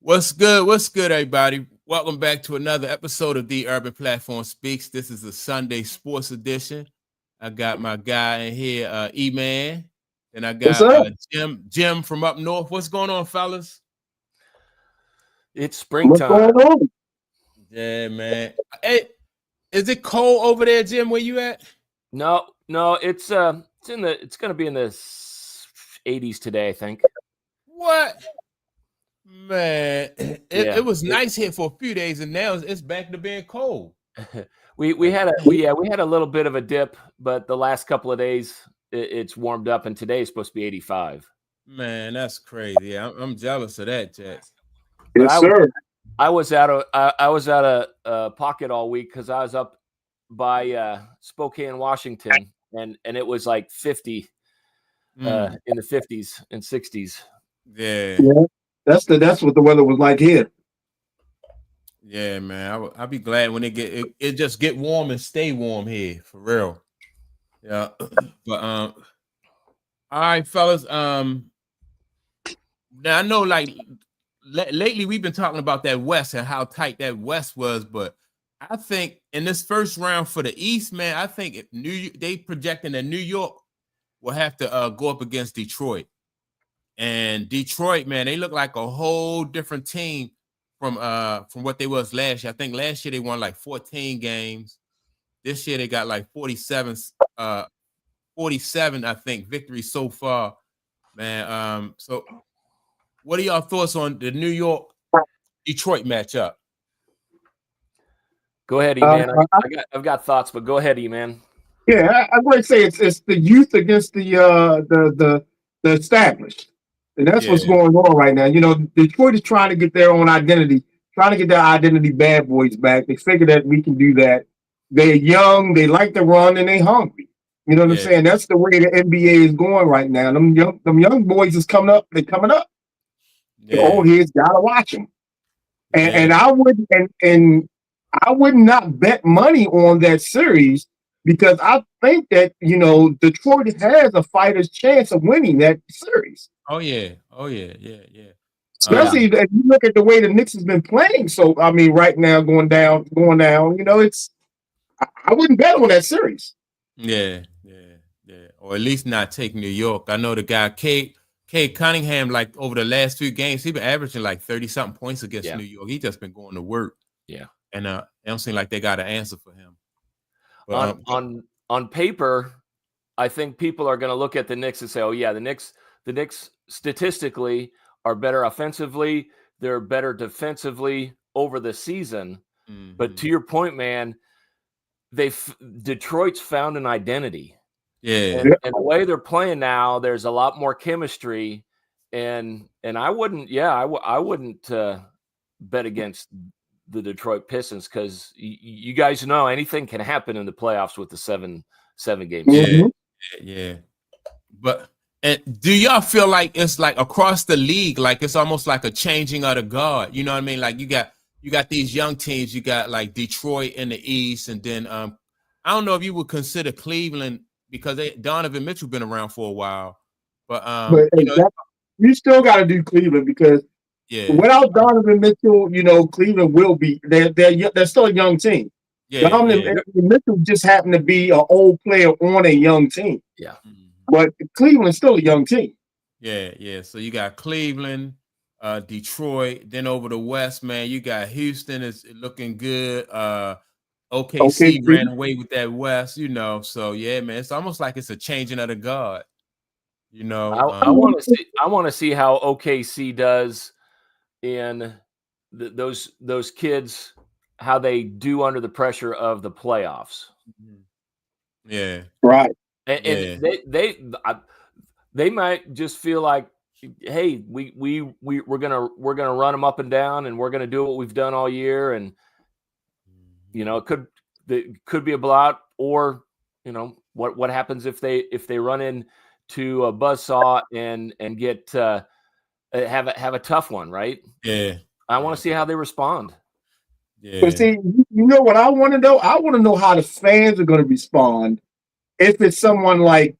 What's good? What's good, everybody? Welcome back to another episode of The Urban Platform Speaks. This is a Sunday sports edition. I got my guy in here, E-Man. And I What's got up? Jim from up north. What's going on, fellas? It's What's springtime. going on? Yeah, man. Hey, is it cold over there, Jim? Where you at? No, it's gonna be in the 80s today, I think. What? Man, it was nice here for a few days, and now it's back to being cold. we had a little bit of a dip, but the last couple of days it's warmed up, and today is supposed to be 85. Man, that's crazy. Yeah, I'm jealous of that, Jack. Yes, sir. I was out of pocket all week because I was up by Spokane, Washington, and it was like 50 in the 50s and 60s. Yeah. That's what the weather was like here. Yeah, man. I'll be glad when it just get warm and stay warm here, for real. Yeah. But all right, fellas. Now I know, like, lately we've been talking about that West and how tight that West was, but I think in this first round for the East, man, I think if they projecting that New York will have to go up against Detroit. And Detroit, man, they look like a whole different team from what they was last year. I think last year they won like 14 games. This year they got like 47, I think, victories so far, man. So what are y'all thoughts on the New York Detroit matchup? Go ahead, E-Man. I've got thoughts, but go ahead, E-Man. Yeah, I would say it's the youth against the established. And that's what's going on right now. You know, Detroit is trying to get their own identity, trying to get their identity bad boys back. They figure that we can do that. They're young, they like to run, and they hungry. You know what I'm saying? That's the way the NBA is going right now. Them young boys is coming up. They're coming up. The old heads gotta watch them. And I would not bet money on that series because I think that, you know, Detroit has a fighter's chance of winning that series. Oh yeah. Especially if you look at the way the Knicks has been playing. So I mean, right now going down. You know, I wouldn't bet on that series. Yeah. Or at least not take New York. I know the guy Cade Cunningham, like over the last few games, he's been averaging like 30-something points against New York. He just been going to work. Yeah, and it don't seem like they got an answer for him. But, on paper, I think people are going to look at the Knicks and say, "Oh yeah, the Knicks statistically are better offensively. They're better defensively over the season." Mm-hmm. But to your point, man, Detroit's found an identity. Yeah, and the way they're playing now, there's a lot more chemistry, and I wouldn't bet against the Detroit Pistons because you guys know anything can happen in the playoffs with the seven games. Yeah. But do y'all feel like it's like across the league, like it's almost like a changing of the guard? You know what I mean? Like you got these young teams. You got like Detroit in the East, and then I don't know if you would consider Cleveland because Donovan Mitchell been around for a while, but you still got to do Cleveland because. Yeah. Without Donovan Mitchell, you know, Cleveland will be they're still a young team. Donovan Mitchell just happened to be an old player on a young team. Yeah. But Cleveland's still a young team. Yeah. So you got Cleveland, Detroit, then over the West, man, you got Houston is looking good. OKC ran away with that West, you know. So yeah, man, it's almost like it's a changing of the guard. You know, I want to see how OKC does. In those kids, how they do under the pressure of the playoffs. Yeah, right. And they might just feel like, hey, we're gonna run them up and down, and we're gonna do what we've done all year, and you know it could be a blowout, or you know what happens if they run into a buzzsaw and get. Have a tough one, right? Yeah. I want to see how they respond. Yeah. But see, you know what I want to know? I want to know how the fans are going to respond if it's someone like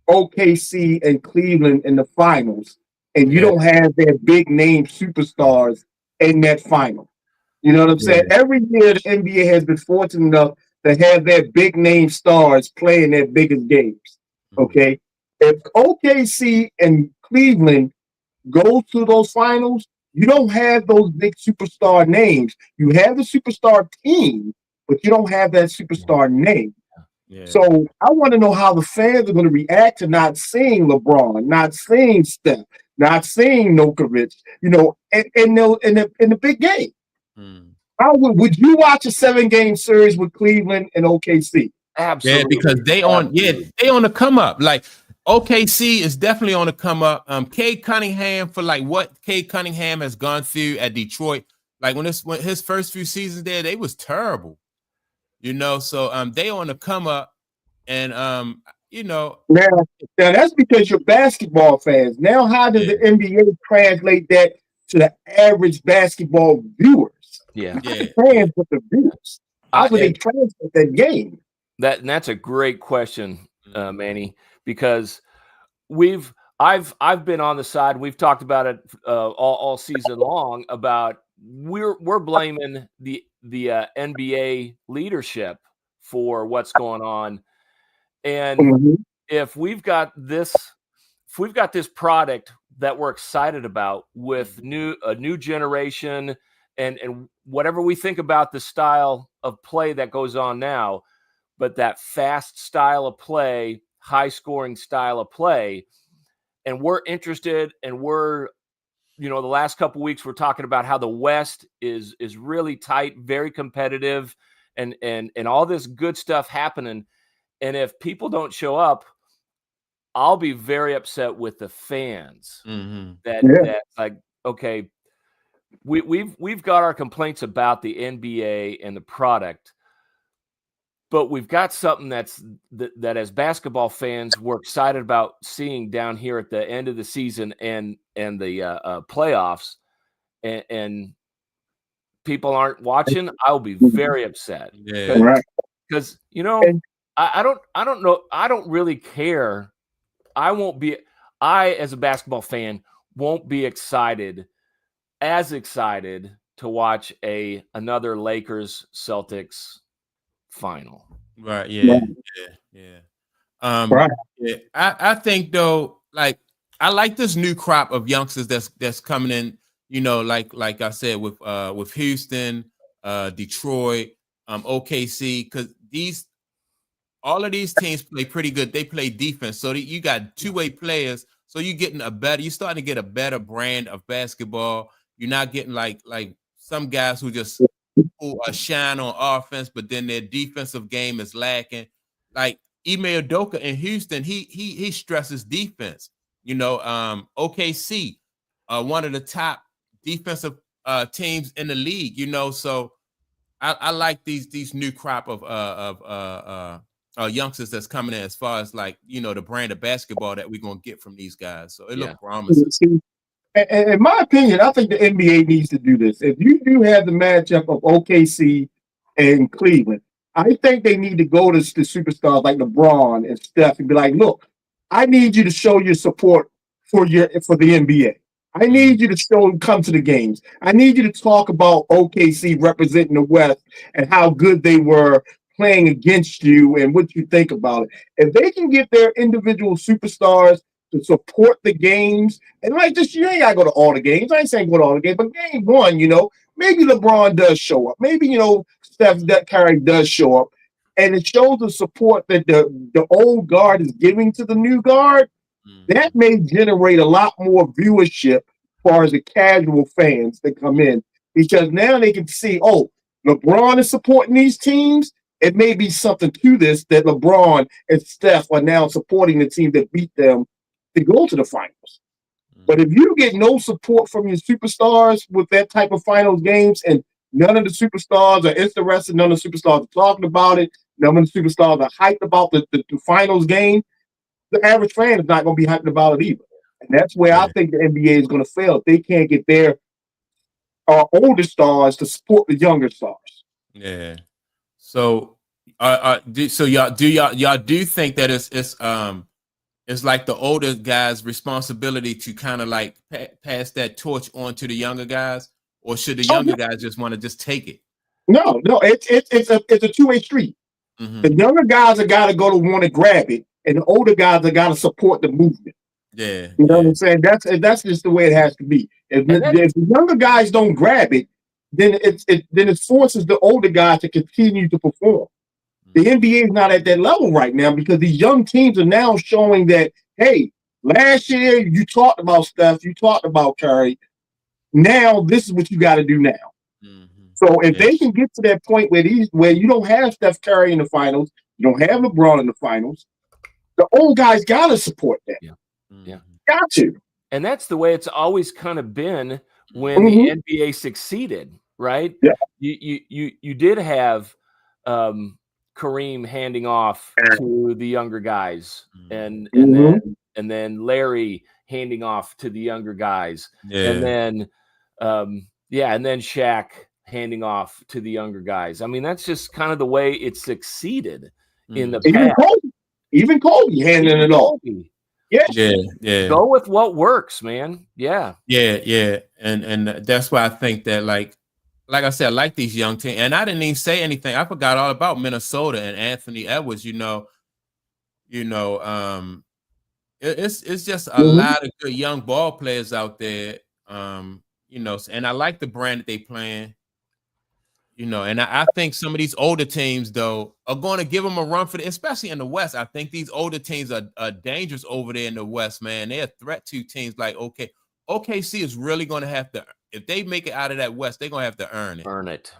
OKC and Cleveland in the finals, and you don't have their big name superstars in that final. You know what I'm saying? Every year the NBA has been fortunate enough to have their big name stars playing their biggest games. Okay. If OKC and Cleveland go to those finals, you don't have those big superstar names. You have the superstar team, but you don't have that superstar name. Yeah. So I want to know how the fans are going to react to not seeing LeBron, not seeing Steph, not seeing Nokovic, you know, in the big game. How would you watch a 7-game series with Cleveland and OKC? Absolutely. Yeah, because they on the come up. Like OKC is definitely on the come up. Cade Cunningham, for like what Cade Cunningham has gone through at Detroit, like when his first few seasons there, they was terrible. You know, so they on the come up, and you know, now that's because you're basketball fans. Now, how does the NBA translate that to the average basketball viewers? Not the fans, but the viewers. How do they translate that game? That's a great question, Manny, because I've been on the side. We've talked about it all season long about we're blaming the NBA leadership for what's going on, and if we've got this product that we're excited about with a new generation and whatever we think about the style of play that goes on now, but that fast style of play, high scoring style of play, and we're interested, and we're, you know, the last couple of weeks we're talking about how the West is really tight, very competitive, and all this good stuff happening. And if people don't show up, I'll be very upset with the fans. That like, okay, we've got our complaints about the NBA and the product, but we've got something that as basketball fans we're excited about seeing down here at the end of the season and the playoffs, and people aren't watching. I'll be very upset. Because you know, I don't know. I don't really care. I, as a basketball fan, won't be as excited to watch another Lakers Celtics final. Right. Yeah. I think though, like I like this new crop of youngsters that's coming in. You know, like I said with Houston, Detroit, OKC, because all of these teams play pretty good. They play defense, so you got two-way players. So you're starting to get a better brand of basketball. You're not getting like some guys who just shine on offense, but then their defensive game is lacking. Like Ime Udoka in Houston, he stresses defense. You know, OKC, one of the top defensive teams in the league. You know, so I like these new crop of youngsters that's coming in, as far as like, you know, the brand of basketball that we're gonna get from these guys. So it looks promising. In my opinion, I think the NBA needs to do this. If you do have the matchup of OKC and Cleveland, I think they need to go to the superstars like LeBron and Steph and be like, look, I need you to show your support for the NBA. I need you to come to the games. I need you to talk about OKC representing the West and how good they were playing against you and what you think about it. If they can get their individual superstars to support the games, and like just you ain't gotta go to all the games. I ain't saying go to all the games, but game one, you know, maybe LeBron does show up. Maybe, you know, Steph Curry does show up, and it shows the support that the old guard is giving to the new guard. That may generate a lot more viewership as far as the casual fans that come in, because now they can see, oh, LeBron is supporting these teams. It may be something to this that LeBron and Steph are now supporting the team that beat them to go to the finals. But if you get no support from your superstars with that type of finals games, and none of the superstars are interested, none of the superstars are talking about it, none of the superstars are hyped about the finals game, the average fan is not going to be hyped about it either. And that's where I think the NBA is going to fail if they can't get their older stars to support the younger stars. Yeah. So, y'all do think that it's like the older guys' responsibility to kind of like pass that torch on to the younger guys, or should the younger guys just want to just take it? No, it's a two-way street. The younger guys are got to go to want to grab it, and the older guys are got to support the movement. Yeah, you know what I'm saying. That's just the way it has to be. If the younger guys don't grab it, then it forces the older guys to continue to perform. The NBA is not at that level right now because these young teams are now showing that, hey, last year you talked about Steph, you talked about Curry. Now this is what you got to do now. So if they can get to that point where you don't have Steph Curry in the finals, you don't have LeBron in the finals, the old guys got to support that. Yeah, got to. And that's the way it's always kind of been when the NBA succeeded, right? Yeah. You did have Kareem handing off to the younger guys, and then Larry handing off to the younger guys, and then and then Shaq handing off to the younger guys. I mean, that's just kind of the way it succeeded in the past. Even Kobe handing it off. Yeah. Go with what works, man. Yeah. And that's why I think that, like I said, I like these young teams. And I didn't even say anything. I forgot all about Minnesota and Anthony Edwards. It's just a lot of good young ball players out there. And I like the brand that they playing. And I think some of these older teams, though, are going to give them a run for it, especially in the West. I think these older teams are dangerous over there in the West, man. They're a threat to teams like OKC is really going to have to, if they make it out of that West, they're going to have to earn it.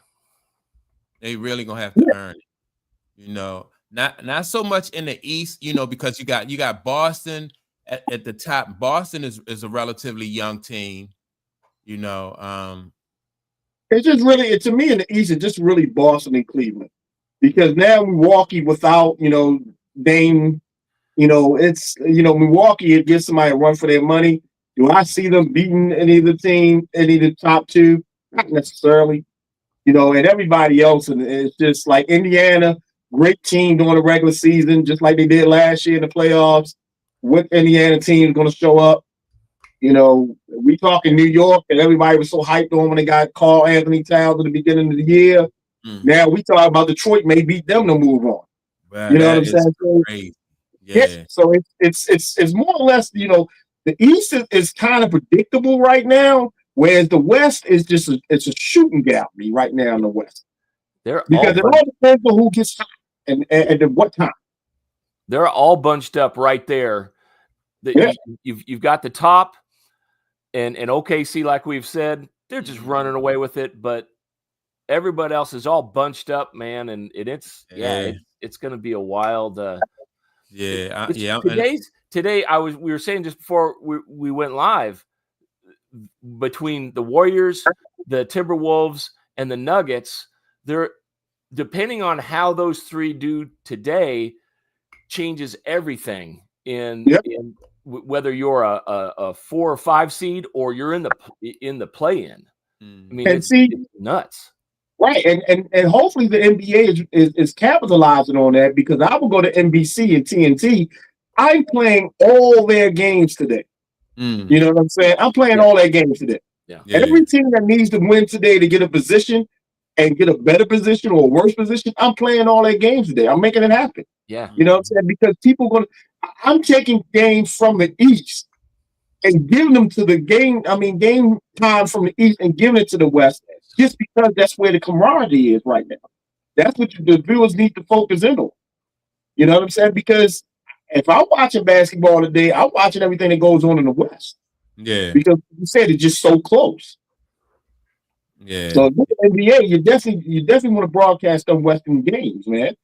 They really going to have to earn it. Not so much in the East, because you got Boston at the top. Boston is a relatively young team, It's just really, to me in the East, it's just really Boston and Cleveland. Because now Milwaukee without, Dame, it's, Milwaukee, it gives somebody a run for their money. Do I see them beating any of the top two? Not necessarily. And everybody else, and it's just like Indiana, great team during the regular season, just like they did last year in the playoffs. What Indiana team is going to show up? We talking New York, and everybody was so hyped on when they got Carl Anthony Towns at the beginning of the year. Now we talk about Detroit may beat them to move on. Wow, you know what I'm saying? Crazy. Yeah. So it's more or less, the East is kind of predictable right now, whereas the West is just it's a shooting gallery right now in the West. Because it all depends on who gets hot and at what time. They're all bunched up right there. You've got the top. And OKC, like we've said, they're just running away with it. But everybody else is all bunched up, man, and it's going to be a wild. Today, we were saying just before we went live, between the Warriors, the Timberwolves, and the Nuggets, they're depending on how those three do today, changes everything in whether you're a 4 or 5 seed or you're in the play-in. I mean, it's nuts. Right. And hopefully the NBA is capitalizing on that, because I will go to NBC and TNT. I'm playing all their games today. You know what I'm saying? I'm playing all their games today. Every team that needs to win today to get a position and get a better position or a worse position, I'm playing all their games today. I'm making it happen. Yeah. You know what I'm saying? Because I'm taking games from the East and giving them to the game time from the East and giving it to the West, just because that's where the camaraderie is right now. That's what the viewers need to focus in on. You know what I'm saying? Because if I'm watching basketball today, I'm watching everything that goes on in the West. Yeah. Because you said it's just so close. Yeah. So with the NBA, you definitely want to broadcast them Western games, man.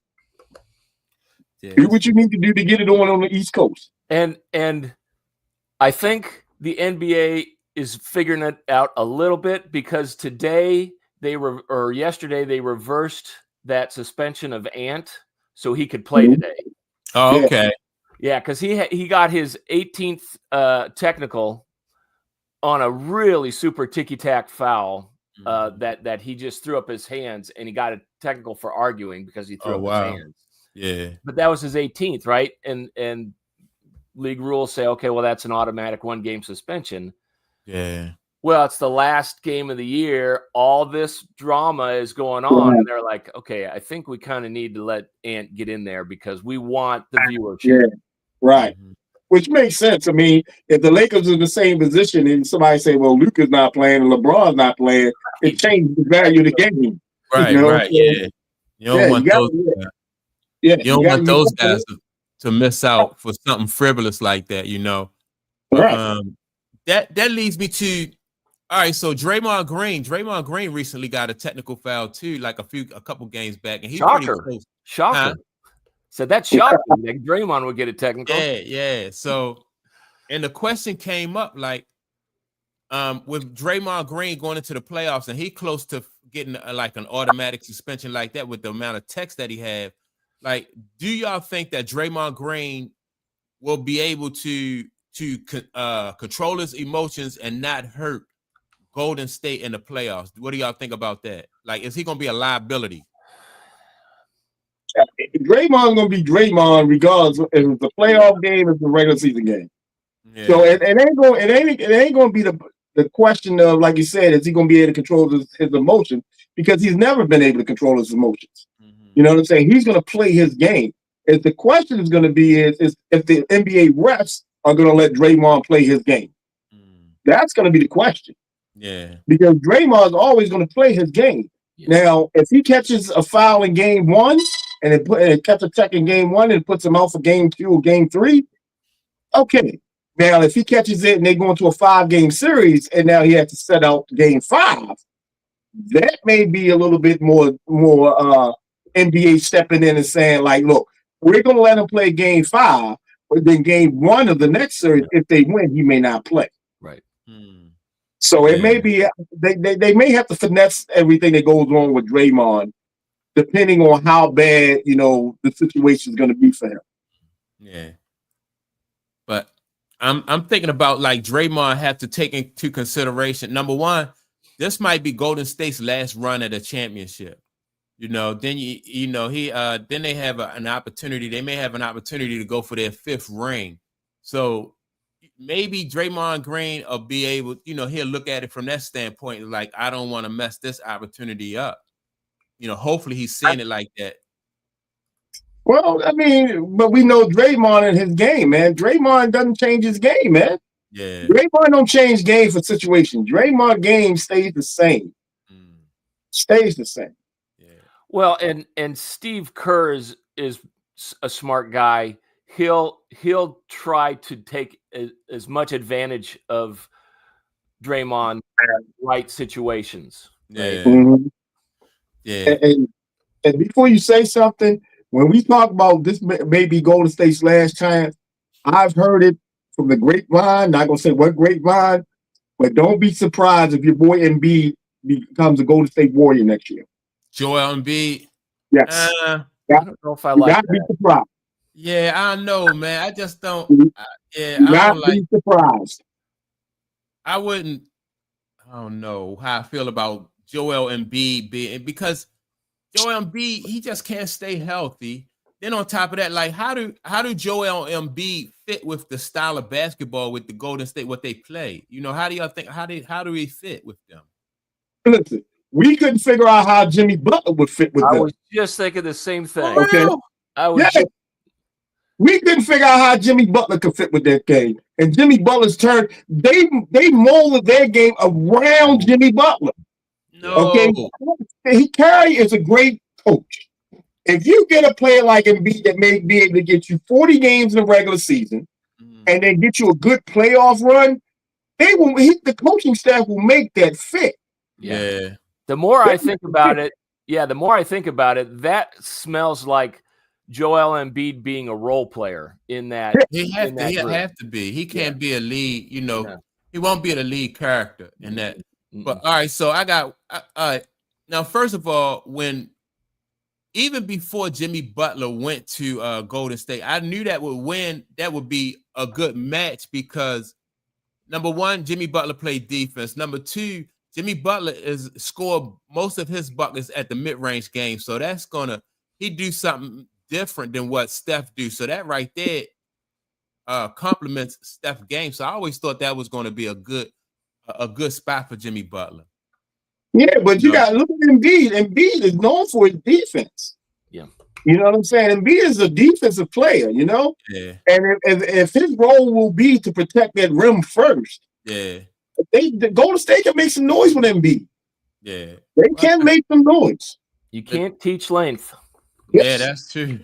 Do what you need to do to get it on the East Coast. And I think the NBA is figuring it out a little bit, because yesterday they reversed that suspension of Ant so he could play today. Oh, okay. Yeah, because he got his 18th technical on a really super ticky-tack foul that he just threw up his hands, and he got a technical for arguing because he threw up his hands. Yeah. But that was his 18th, right? And league rules say, okay, well, that's an automatic 1-game suspension. Yeah. Well, it's the last game of the year. All this drama is going on. And they're like, okay, I think we kind of need to let Ant get in there because we want the viewership. Yeah, right. Which makes sense. I mean, if the Lakers are in the same position and somebody say, well, Luka's not playing and LeBron's not playing, it changes the value of the game. Right, you know? right. Yeah. You don't want those. Yeah, you don't want those guys to miss out for something frivolous like that, you know. But right. That leads me to all right. So Draymond Green recently got a technical foul too, like a couple games back, and he's pretty close. Shocker. Huh? So that's shocking. Like Draymond would get a technical. Yeah. So, and the question came up like, with Draymond Green going into the playoffs, and he close to getting like an automatic suspension like that with the amount of text that he had. Like, do y'all think that Draymond Green will be able to control his emotions and not hurt Golden State in the playoffs? What do y'all think about that? Like, is he going to be a liability? Draymond's going to be Draymond regardless if it's a playoff game or it's a regular season game. Yeah. So it ain't going to be the question of, like you said, is he going to be able to control his emotions? Because he's never been able to control his emotions. You know what I'm saying? He's going to play his game. If the question is going to be is if the NBA refs are going to let Draymond play his game. That's going to be the question. Yeah. Because Draymond's always going to play his game. Yes. Now, if he catches a foul in game 1 and it catches a tech in game 1 and puts him out for game 2 or game 3, okay. Now, if he catches it and they go into a 5-game series and now he has to set out game 5, that may be a little bit more NBA stepping in and saying, like, look, we're going to let him play game 5, but then game 1 of the next series, if they win, he may not play. Right. So it may be they may have to finesse everything that goes on with Draymond, depending on how bad the situation is going to be for him. Yeah, but I'm thinking about like Draymond have to take into consideration. Number one, this might be Golden State's last run at a championship. Then then they have an opportunity. They may have an opportunity to go for their 5th ring. So maybe Draymond Green will be able, he'll look at it from that standpoint, like, I don't want to mess this opportunity up. Hopefully he's seeing it like that. Well, I mean, but we know Draymond and his game, man. Draymond doesn't change his game, man. Yeah. Draymond don't change game for situations. Draymond game stays the same. Stays the same. Yeah. Well, and Steve Kerr is a smart guy. He'll try to take as much advantage of Draymond in right situations. Yeah. Mm-hmm. Yeah. And before you say something, when we talk about this may be Golden State's last chance, I've heard it from the grapevine. Not gonna say what grapevine, but don't be surprised if your boy Embiid becomes a Golden State Warrior next year. Joel Embiid. Yes. I don't know if I like that. Be surprised. Yeah, I know, man. I just don't. Be surprised. I wouldn't. I don't know how I feel about Joel Embiid because Joel Embiid, he just can't stay healthy. Then on top of that, like how do Joel Embiid fit with the style of basketball with the Golden State, what they play? How do y'all think how do he fit with them? Listen, we couldn't figure out how Jimmy Butler would fit with them. I was just thinking the same thing. Okay. We couldn't figure out how Jimmy Butler could fit with that game. And Jimmy Butler's turn, they molded their game around Jimmy Butler. No. Okay. Carey is a great coach. If you get a player like Embiid that may be able to get you 40 games in the regular season and then get you a good playoff run, the coaching staff will make that fit. Yeah. The more I think about it, that smells like Joel Embiid being a role player in that. He have to be. He can't be a lead. He won't be the lead character in that. But all right, so I got now. First of all, even before Jimmy Butler went to Golden State, I knew that would be a good match because number one, Jimmy Butler played defense. Number two, Jimmy Butler is scored most of his buckets at the mid-range game, so that's he do something different than what Steph do. So that right there complements Steph's game. So I always thought that was going to be a good a good spot for Jimmy Butler. Yeah, but you got to look at Embiid. Embiid is known for his defense. Yeah. You know what I'm saying? Embiid is a defensive player, you know? Yeah. And if his role will be to protect that rim first, yeah, the Golden State can make some noise with Embiid. Yeah. They can make some noise. You can't teach length. Yeah, that's true.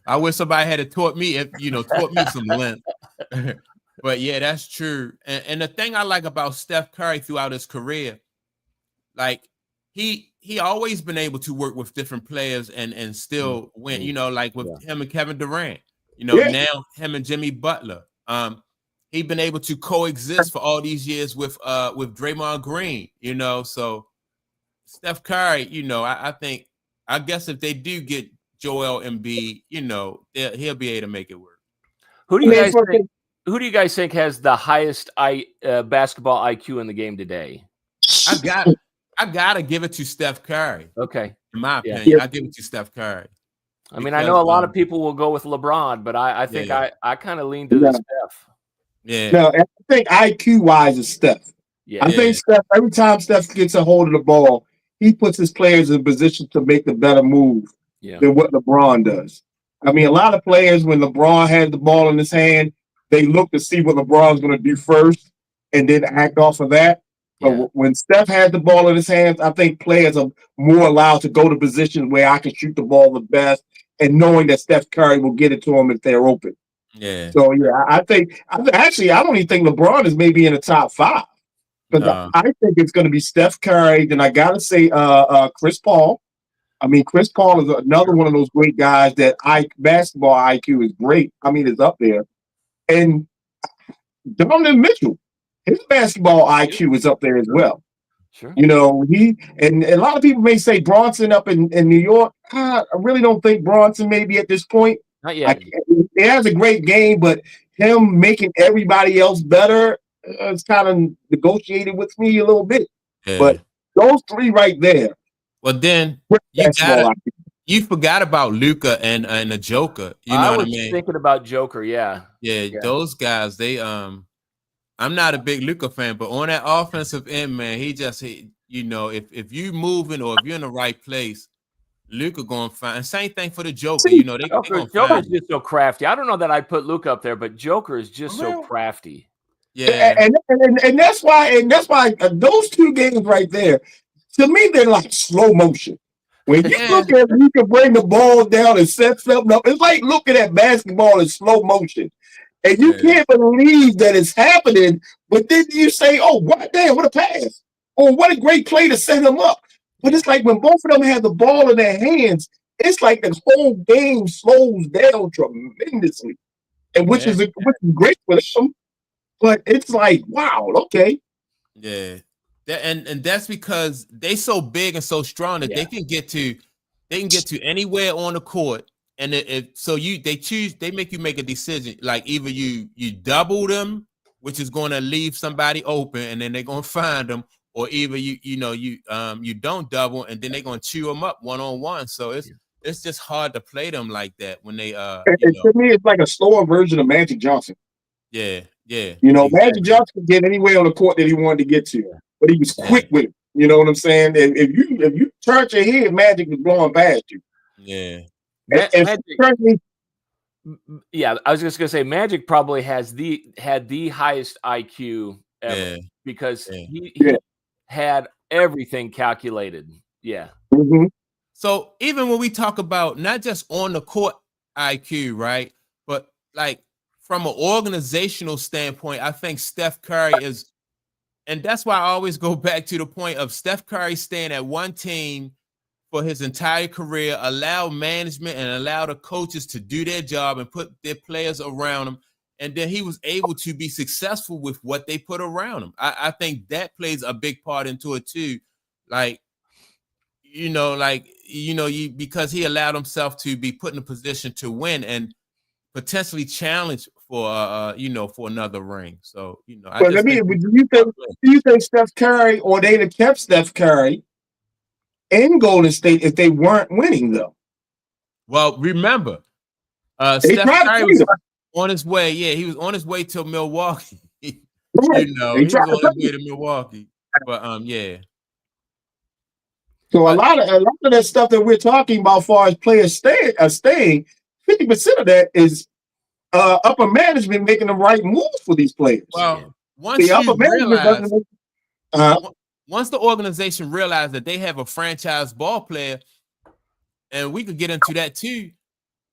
I wish somebody had taught me some length. But yeah, that's true. And the thing I like about Steph Curry throughout his career, like he always been able to work with different players and still win, like with him and Kevin Durant, now him and Jimmy Butler. He's been able to coexist for all these years with Draymond Green, so Steph Curry, I guess if they do get Joel Embiid, he'll be able to make it work. Who do you guys think has the highest basketball IQ in the game today? I gotta give it to Steph Curry. Okay. In my opinion, I give it to Steph Curry. I mean, I know a lot of people will go with LeBron, but I think I kind of lean to the Steph. Yeah. No, I think IQ wise is Steph. Yeah. I think Steph, every time Steph gets a hold of the ball, he puts his players in position to make the better move than what LeBron does. I mean, a lot of players, when LeBron has the ball in his hand, they look to see what LeBron's going to do first and then act off of that. But when Steph has the ball in his hands, I think players are more allowed to go to positions where I can shoot the ball the best and knowing that Steph Curry will get it to them if they're open. Yeah. So, I don't even think LeBron is maybe in the top 5. Because I think it's going to be Steph Curry. Then I got to say Chris Paul. I mean, Chris Paul is another one of those great guys that basketball IQ is great. I mean, it's up there. And Donovan Mitchell, his basketball IQ is up there as well. Sure. And a lot of people may say Brunson up in New York. I really don't think Brunson maybe at this point. Not yet. He has a great game, but him making everybody else better, it's kind of negotiated with me a little bit. Yeah. But those 3 right there. Well, then you forgot about Luka and the Joker. You know what I mean? I was thinking about Joker. Yeah. Those guys. They I'm not a big Luka fan, but on that offensive end, man, if you moving or if you're in the right place, Luka going to find. Same thing for the Joker. Joker's just so crafty. I don't know that I'd put Luka up there, but Joker is just so crafty. Yeah, and that's why those 2 games right there, to me, they're like slow motion. When you look at you can bring the ball down and set something up, it's like looking at basketball in slow motion. And you can't believe that it's happening, but then you say, oh, what damn, what a pass. Or what a great play to set him up. But it's like when both of them have the ball in their hands, it's like the whole game slows down tremendously. And which is great for them. But it's like, wow, okay. Yeah. And that's because they so big and so strong that they can get to anywhere on the court. And they make you make a decision. Like either you double them, which is going to leave somebody open, and then they're going to find them, or either you don't double, and then they're going to chew them up one-on-one. So it's just hard to play them like that when they to me, it's like a slower version of Magic Johnson. Yeah. Magic Johnson could get anywhere on the court that he wanted to get to, but he was quick with it. You know what I'm saying? And if you turn your head, Magic was blowing past you. Yeah. I was just gonna say Magic probably had the highest IQ ever because he had everything calculated. Yeah. Mm-hmm. So even when we talk about not just on the court IQ, right, but like from an organizational standpoint, I think Steph Curry is, and that's why I always go back to the point of Steph Curry staying at one team for his entire career, allow management and allow the coaches to do their job and put their players around him. And then he was able to be successful with what they put around him. I think that plays a big part into it too. Because he allowed himself to be put in a position to win and potentially challenge for another ring. So, do you think Steph Curry, or they'd have kept Steph Curry in Golden State if they weren't winning, though? Well, remember, Steph Curry was on his way. Yeah, he was on his way to Milwaukee. Right. You know, They he try was to on his play. way to Milwaukee. But yeah. So a lot of that stuff that we're talking about, far as players staying, 50% of that is upper management making the right moves for these players. Well, The once upper you management realize, doesn't. Uh, once the organization realized that they have a franchise ball player, and we could get into that too.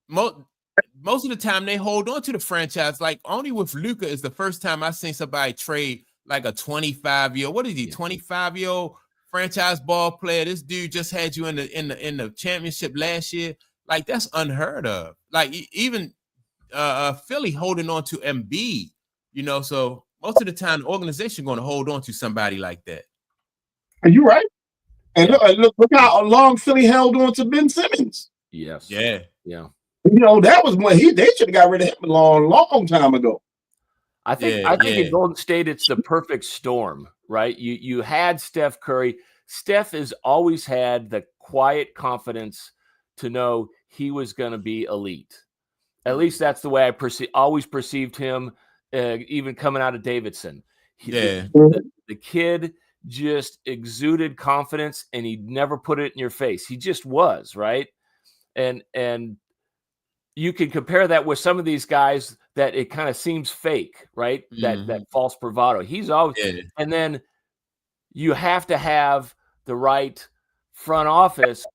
Most of the time they hold on to the franchise. Like only with Luka is the first time I seen somebody trade like a 25-year. What is he? 25-year-old franchise ball player. This dude just had you in the championship last year. Like that's unheard of. Like even Philly holding on to Embiid. You know, so most of the time the organization going to hold on to somebody like that. Are you right? And look how long Philly held on to Ben Simmons. Yes. Yeah. You know, that was when they should have got rid of him a long time ago. I think at Golden State, it's the perfect storm, right? You had Steph Curry. Steph has always had the quiet confidence to know he was going to be elite. At least that's the way I always perceived him, even coming out of Davidson. The kid just exuded confidence, and he never put it in your face. He just was, right? And you can compare that with some of these guys that it kind of seems fake, right? That false bravado. He's always, and then you have to have the right front office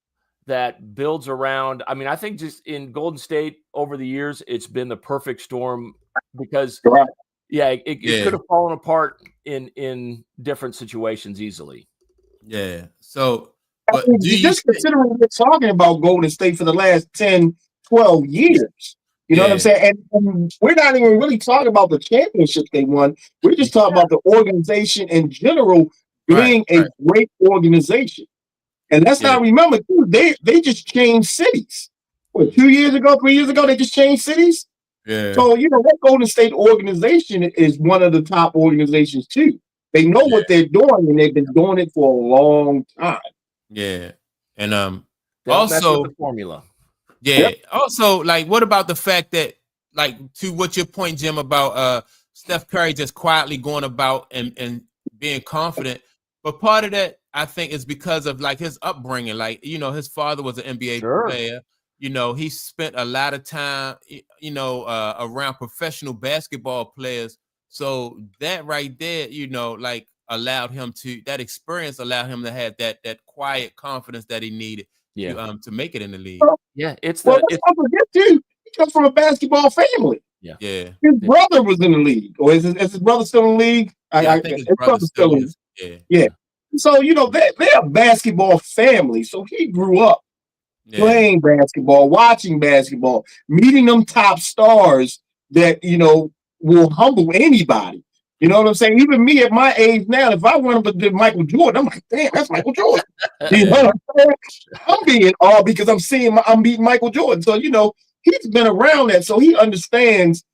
that builds around. I mean, I think just in Golden State over the years, it's been the perfect storm because, it could have fallen apart in different situations easily. Yeah. So, but just considering we're talking about Golden State for the last 10, 12 years. You know what I'm saying? And we're not even really talking about the championships they won. We're just talking about the organization in general being a great organization. And let's not remember, too, they just changed cities. What, 2 years ago, 3 years ago, they just changed cities? Yeah. So, that Golden State organization is one of the top organizations, too. They know what they're doing, and they've been doing it for a long time. Yeah. And also the formula. Yeah. Also, like, what about the fact that, like, to what your point, Jim, about Steph Curry just quietly going about and being confident. But part of that, I think, is because of like his upbringing. Like, his father was an NBA player. He spent a lot of time, around professional basketball players. So that right there, like allowed him that experience allowed him to have that quiet confidence that he needed to make it in the league. Let's not forget too, he comes from a basketball family. Yeah. His brother was in the league. Or is his brother still in the league? I think his brother's still in. Yeah. So, they're a basketball family. So he grew up playing basketball, watching basketball, meeting them top stars that, will humble anybody. You know what I'm saying? Even me at my age now, if I run up to Michael Jordan, I'm like, damn, that's Michael Jordan. You know what I'm saying? I'm being awed because I'm beating Michael Jordan. So, he's been around that. So he understands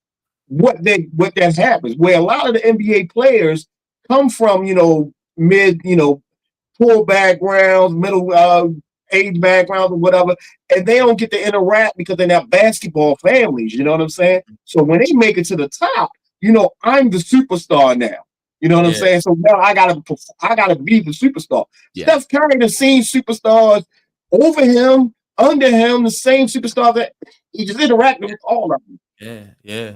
what that happens. Where a lot of the NBA players come from, mid, poor backgrounds, middle age backgrounds or whatever, and they don't get to interact because they're not basketball families. You know what I'm saying? So when they make it to the top, I'm the superstar now. You know what I'm saying? So now I gotta be the superstar. Steph Curry has seen superstars over him, under him, the same superstar that he just interacted with all of them. Yeah.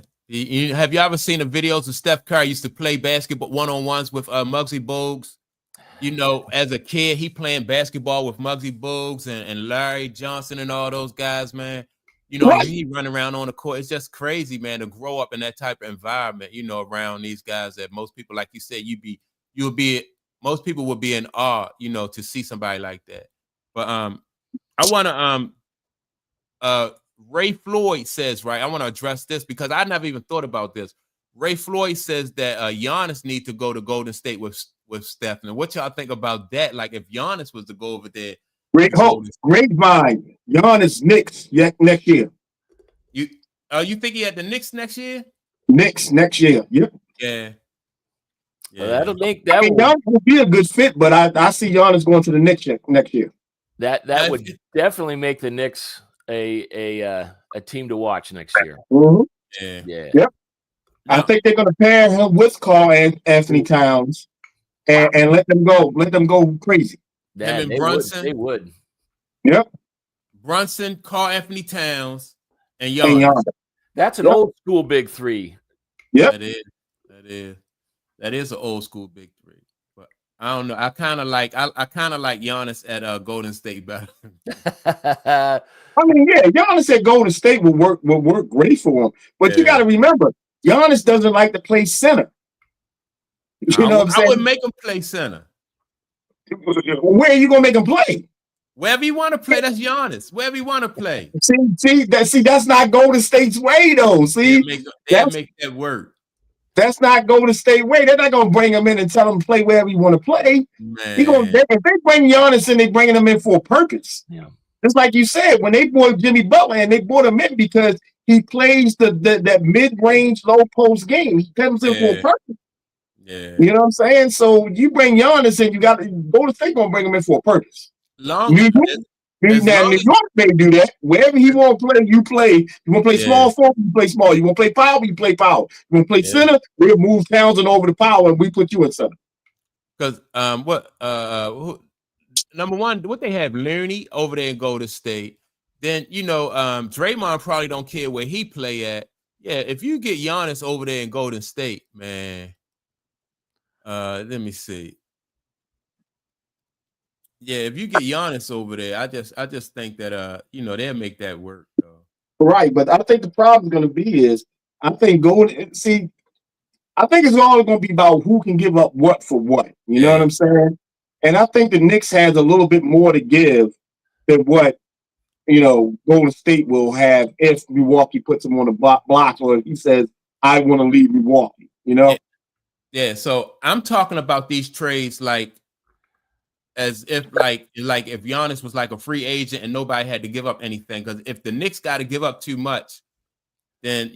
Have you ever seen the videos of Steph Curry used to play basketball one-on-ones with Muggsy Bogues? As a kid, he playing basketball with Muggsy Bogues and Larry Johnson and all those guys, man. He run around on the court. It's just crazy, man, to grow up in that type of environment, around these guys that most people, like you said, most people would be in awe, to see somebody like that. But I want to Ray Floyd says, right, I want to address this because I never even thought about this. Ray Floyd says that Giannis need to go to Golden State with Steph. And what y'all think about that? Like if Giannis was to go over there. Grapevine. Giannis Knicks next year. You think he had the Knicks next year? Knicks next year. Yep. Yeah. Well, that'll make that. Giannis would be a good fit, but I see Giannis going to the Knicks next year. That would definitely make the Knicks a team to watch next year. Mm-hmm. Yeah. Yep. I think they're going to pair him with Carl and Anthony Towns and let them go crazy. Him and They Brunson. They would. Yep. Brunson, Carl Anthony Towns, and And Giannis. That's an old school big three. Yep. That is an old school big three. But I don't know. I kind of like Giannis at Golden State better. I mean, yeah, Giannis at Golden State will work great for him. But you got to remember, Giannis doesn't like to play center. You know what I'm saying? I would make him play center. Where are you gonna make him play? Wherever you want to play, that's Giannis. Wherever you want to play. See, that's not Golden State's way, though. See, they'll make that work. That's not Golden State way. They're not gonna bring him in and tell him to play wherever you want to play. Man. If they bring Giannis in, they bringing him in for a purpose. Yeah. Just like you said, when they brought Jimmy Butler and they brought him in because he plays that mid-range, low-post game. He comes in for a purpose. Yeah. You know what I'm saying? So you bring Giannis in, you got to Golden State gonna bring him in for a purpose. New York may do that. Wherever he want to play, you play. You want to play small forward, you play small. You want to play power, you play power. You want to play center, we'll move Townsend over to power and we put you in center. Because number one, what they have Looney over there in Golden State. Then Draymond probably don't care where he play at. Yeah, if you get Giannis over there in Golden State, man. Let me see. Yeah, if you get Giannis over there, I just think that they'll make that work though. Right, but I think the problem is going to be is I think it's all going to be about who can give up what for what. You know what I'm saying? And I think the Knicks has a little bit more to give than what Golden State will have if Milwaukee puts him on the block or if he says I want to leave Milwaukee. Yeah. So I'm talking about these trades as if if Giannis was like a free agent and nobody had to give up anything. Because if the Knicks got to give up too much, then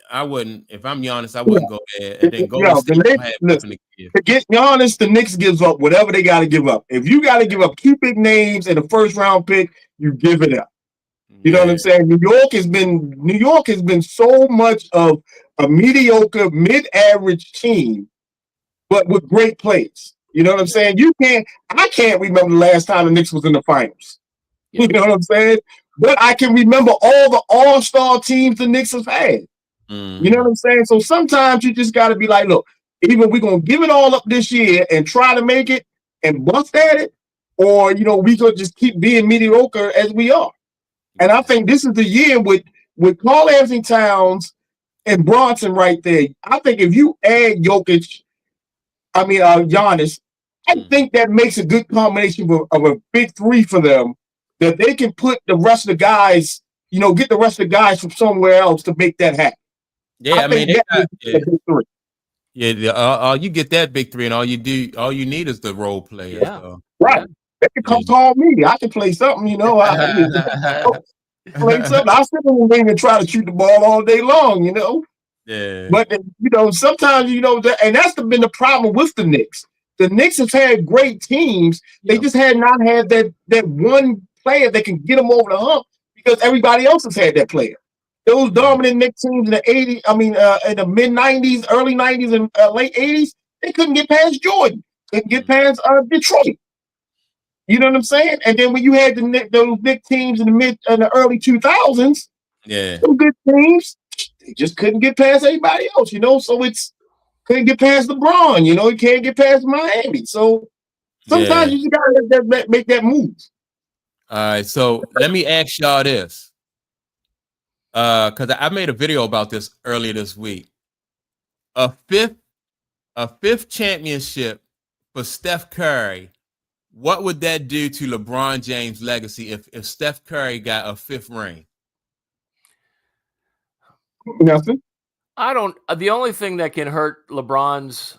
I wouldn't. If I'm Giannis, I wouldn't go there. And then Golden State to get Giannis, the Knicks gives up whatever they got to give up. If you got to give up 2 big names and a first round pick, you give it up. You know what I'm saying? New York has been so much of a mediocre, mid-average team, but with great plays. You know what I'm saying? I can't remember the last time the Knicks was in the finals. You know what I'm saying? But I can remember all the all-star teams the Knicks have had. You know what I'm saying? So sometimes you just got to be like, look, either we're going to give it all up this year and try to make it and bust at it, or, we going to just keep being mediocre as we are. And I think this is the year with Karl Anthony Towns and Brunson right there. I think if you add Giannis, I think that makes a good combination of a big three for them that they can put the rest of the guys, get the rest of the guys from somewhere else to make that happen. Yeah, you get that big three, and all you need is the role players. Yeah. So. Right. They can come call me. I can play something, play something. I'll sit in the ring and try to shoot the ball all day long, Yeah. But sometimes and that's been the problem with the Knicks. The Knicks have had great teams. They just had not had that one player that can get them over the hump because everybody else has had that player. Those dominant Knicks teams in the '80s, in the mid '90s, early '90s, and late '80s, they couldn't get past Jordan. Couldn't get past Detroit. You know what I'm saying? And then when you had those Knicks teams in the early 2000s, some good teams, they just couldn't get past anybody else. So it's couldn't get past LeBron. You can't get past Miami. So sometimes you just gotta make that move. All right. So let me ask y'all this, because I made a video about this earlier this week. A fifth championship for Steph Curry. What would that do to LeBron James' legacy if Steph Curry got a 5th ring? Nothing. The only thing that can hurt LeBron's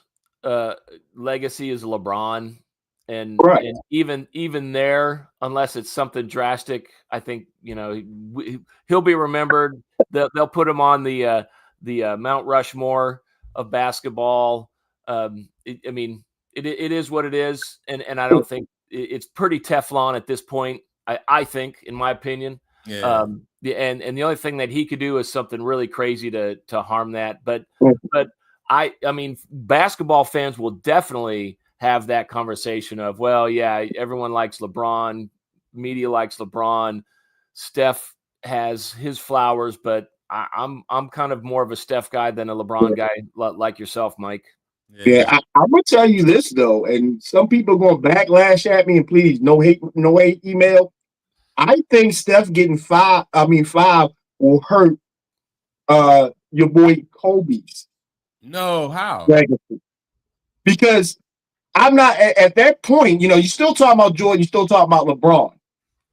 legacy is LeBron. And even there, unless it's something drastic, I think, he'll be remembered. They'll put him on the Mount Rushmore of basketball. It is what it is, and I don't think it's pretty Teflon at this point. I think, in my opinion, and the only thing that he could do is something really crazy to harm that. But I mean, basketball fans will definitely have that conversation of, well, yeah, everyone likes LeBron, media likes LeBron, Steph has his flowers, but I'm kind of more of a Steph guy than a LeBron guy, like yourself, Mike. Yeah, I'm gonna tell you this though, and some people are gonna backlash at me, and please, no hate email. I think Steph getting five will hurt your boy Kobe's No, how? legacy. Because I'm not at that point, you still talking about Jordan, you still talking about LeBron.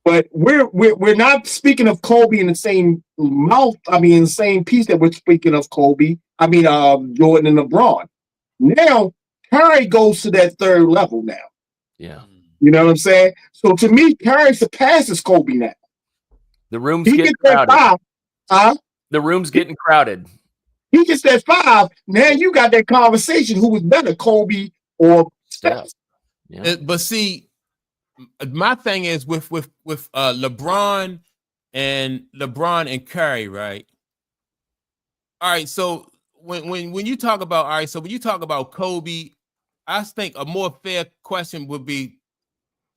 But we're not speaking of Kobe in the same mouth. I mean, in the same piece that we're speaking of Kobe. I mean, Jordan and LeBron. Now Curry goes to that third level now. Yeah, you know what I'm saying. So to me, Curry surpasses Kobe now. The room's getting crowded. The room's getting crowded. He gets that 5. Now you got that conversation. Who was better, Kobe or Steph? Yeah. But see, my thing is with LeBron and Curry, right? All right, so when you talk about when you talk about Kobe, I think a more fair question would be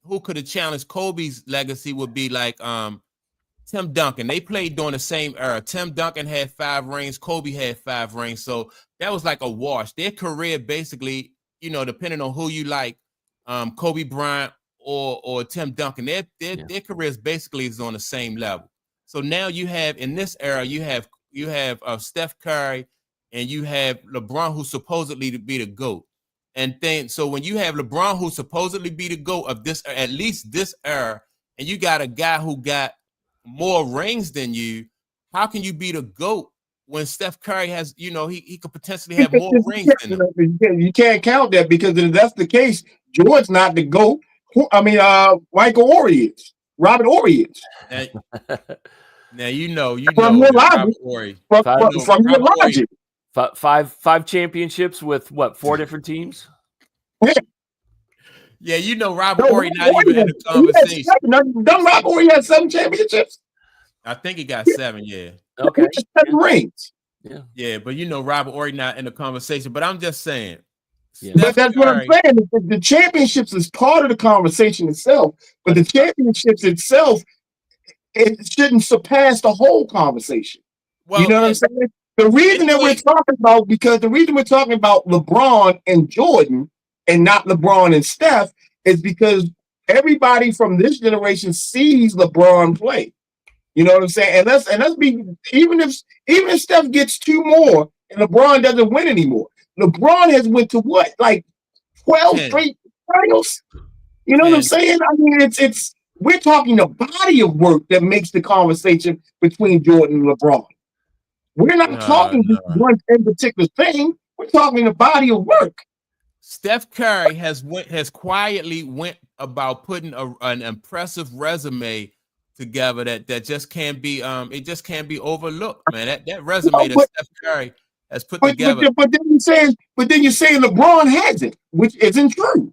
who could have challenged Kobe's legacy would be like Tim Duncan. They played during the same era. Tim Duncan had 5 rings, Kobe had 5 rings, so that was like a wash. Their career basically, depending on who you like, Kobe Bryant or Tim Duncan, their careers basically is on the same level. So now you have in this era, you have Steph Curry and you have LeBron, who's supposedly to be the GOAT. And then so when you have LeBron, who supposedly be the GOAT of this, at least this era, and you got a guy who got more rings than you, how can you be the GOAT when Steph Curry has, he could potentially have more rings than him? You can't count that, because if that's the case, George's not the GOAT. I mean, Michael Ory is. Robert Ory is. Now you know from your Robert Ory. From your logic. 5 championships with what, 4 different teams? Yeah, Robert Ory not even in the conversation. Don't Robert Ory have 7 championships? I think he got 7, yeah. Okay. 7 rings. Yeah, but Robert Ory not in the conversation. But I'm just saying. Yeah. But that's what I'm saying. The championships is part of the conversation itself, but the championships itself, it shouldn't surpass the whole conversation. Well, you know what I'm saying? The reason that we're talking about LeBron and Jordan and not LeBron and Steph is because everybody from this generation sees LeBron play. You know what I'm saying? And let's be, even if Steph gets 2 more and LeBron doesn't win anymore, LeBron has went to what, like 12 straight finals? You know what I'm saying? I mean, it's we're talking the body of work that makes the conversation between Jordan and LeBron. We're not talking just one in particular thing. We're talking the body of work. Steph Curry has quietly went about putting an impressive resume together that just can't be it just can't be overlooked, man. That resume that Steph Curry has put together. But then you're saying LeBron hasn't, which isn't true.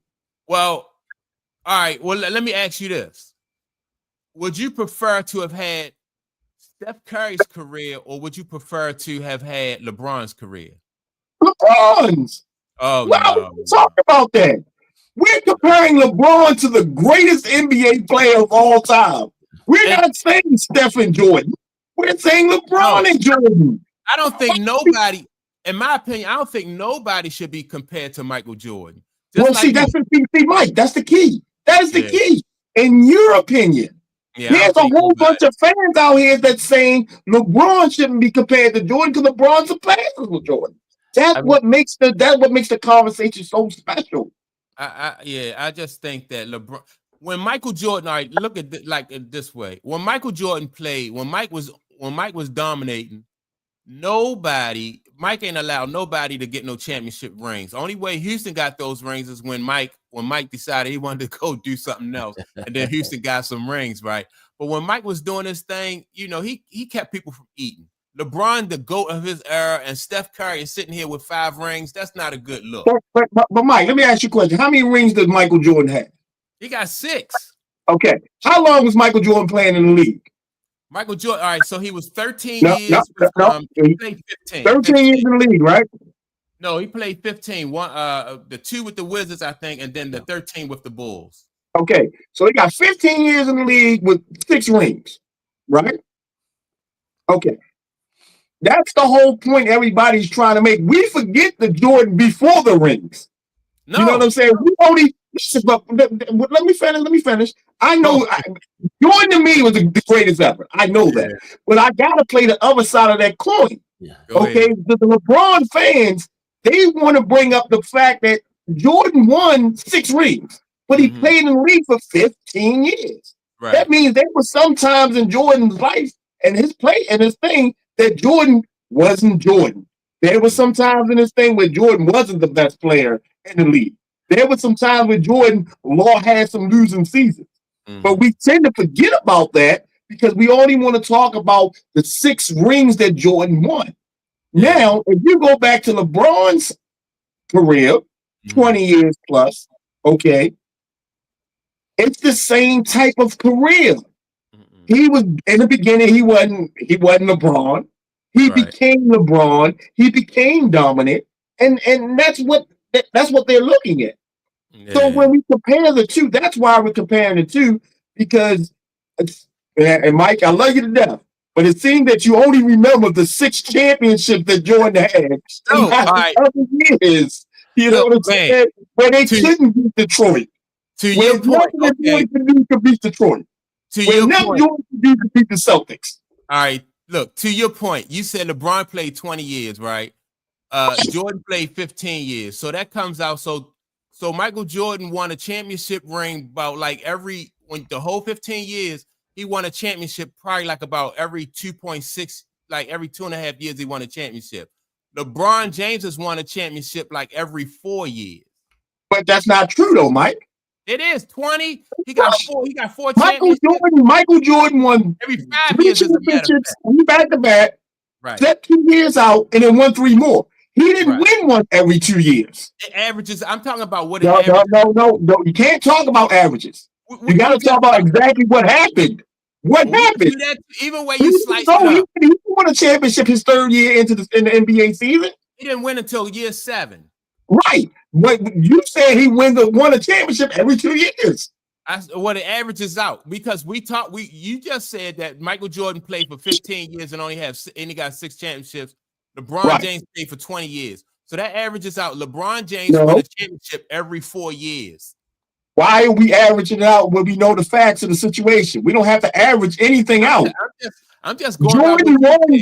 Well, all right. Well, let me ask you this: would you prefer to have had Steph Curry's career, or would you prefer to have had LeBron's career? LeBron's. Oh, no. Talk about that. We're comparing LeBron to the greatest NBA player of all time. We're not saying Steph and Jordan. We're saying LeBron and Jordan. I don't think nobody, in my opinion, I don't think nobody should be compared to Michael Jordan. Well, see, that's the key, Mike. That's the key. That is the key. In your opinion. There's a whole bunch of fans out here that's saying LeBron shouldn't be compared to Jordan because LeBron surpasses with Jordan. That's what makes the conversation so special. I just think that LeBron, when Michael Jordan, all right, look at it this way. When Michael Jordan played, when Mike was dominating, Mike ain't allowed nobody to get no championship rings. The only way Houston got those rings is when Mike decided he wanted to go do something else, and then Houston got some rings, right? But when Mike was doing this thing, he kept people from eating. LeBron, the GOAT of his era, and Steph Curry is sitting here with 5 rings. That's not a good look. But Mike, let me ask you a question. How many rings does Michael Jordan have? He got 6. Okay. How long was Michael Jordan playing in the league? Michael Jordan. All right, so he was 13 No, years. He played 15. 13 years in the league, right? No, he played 15. The 2 with the Wizards, I think, and then the 13 with the Bulls. Okay, so he got 15 years in the league with 6 rings, right? Okay. That's the whole point everybody's trying to make. We forget the Jordan before the rings. No. You know what I'm saying? We only let me finish. I know Jordan to me was the greatest ever. I know that. But I gotta play the other side of that coin. Yeah. Okay. The LeBron fans, they want to bring up the fact that Jordan won 6 rings, but he played in the league for 15 years. Right. That means there were some times in Jordan's life and his play and his thing that Jordan wasn't Jordan. There was some times in his thing where Jordan wasn't the best player in the league. There was some times where Jordan had some losing seasons. But we tend to forget about that because we only want to talk about the 6 rings that Jordan won. Now, if you go back to LeBron's career, 20 years plus, okay, it's the same type of career. He was in the beginning, he wasn't LeBron. He became LeBron. He became dominant, and that's what they're looking at. Yeah. So when we compare the two, that's why we're comparing the two, because and Mike, I love you to death, but it seems that you only remember the 6 championships that Jordan had. Oh, other years, you know what I'm saying? Where they couldn't beat Detroit. To your point, okay. Could beat Detroit. To your point, Jordan could beat the Celtics. All right. Look, to your point, you said LeBron played 20 years, right? Jordan played 15 years. So that comes out. So Michael Jordan won a championship ring about when the whole 15 years, he won a championship probably like about every 2.6, like every 2.5 years he won a championship. LeBron James has won a championship like every 4 years. But that's not true though, Mike. It is 20. He got 4 championships. Michael Jordan won every 5 years. Championships back to back. Right. Set 2 years out and then won 3 more. He didn't win one every 2 years. It averages. I'm talking about what it averages. No. You can't talk about averages. You got to talk about exactly what happened. What happened? Even when you slice it up. He won a championship his 3rd year in the NBA season. He didn't win until year 7. Right. But you said he won a championship every 2 years. What it averages out, because you just said that Michael Jordan played for 15 years and only got 6 championships. LeBron James played for 20 years. So that averages out. LeBron James won a championship every 4 years. Why are we averaging it out when we know the facts of the situation? We don't have to average anything out. I'm just going.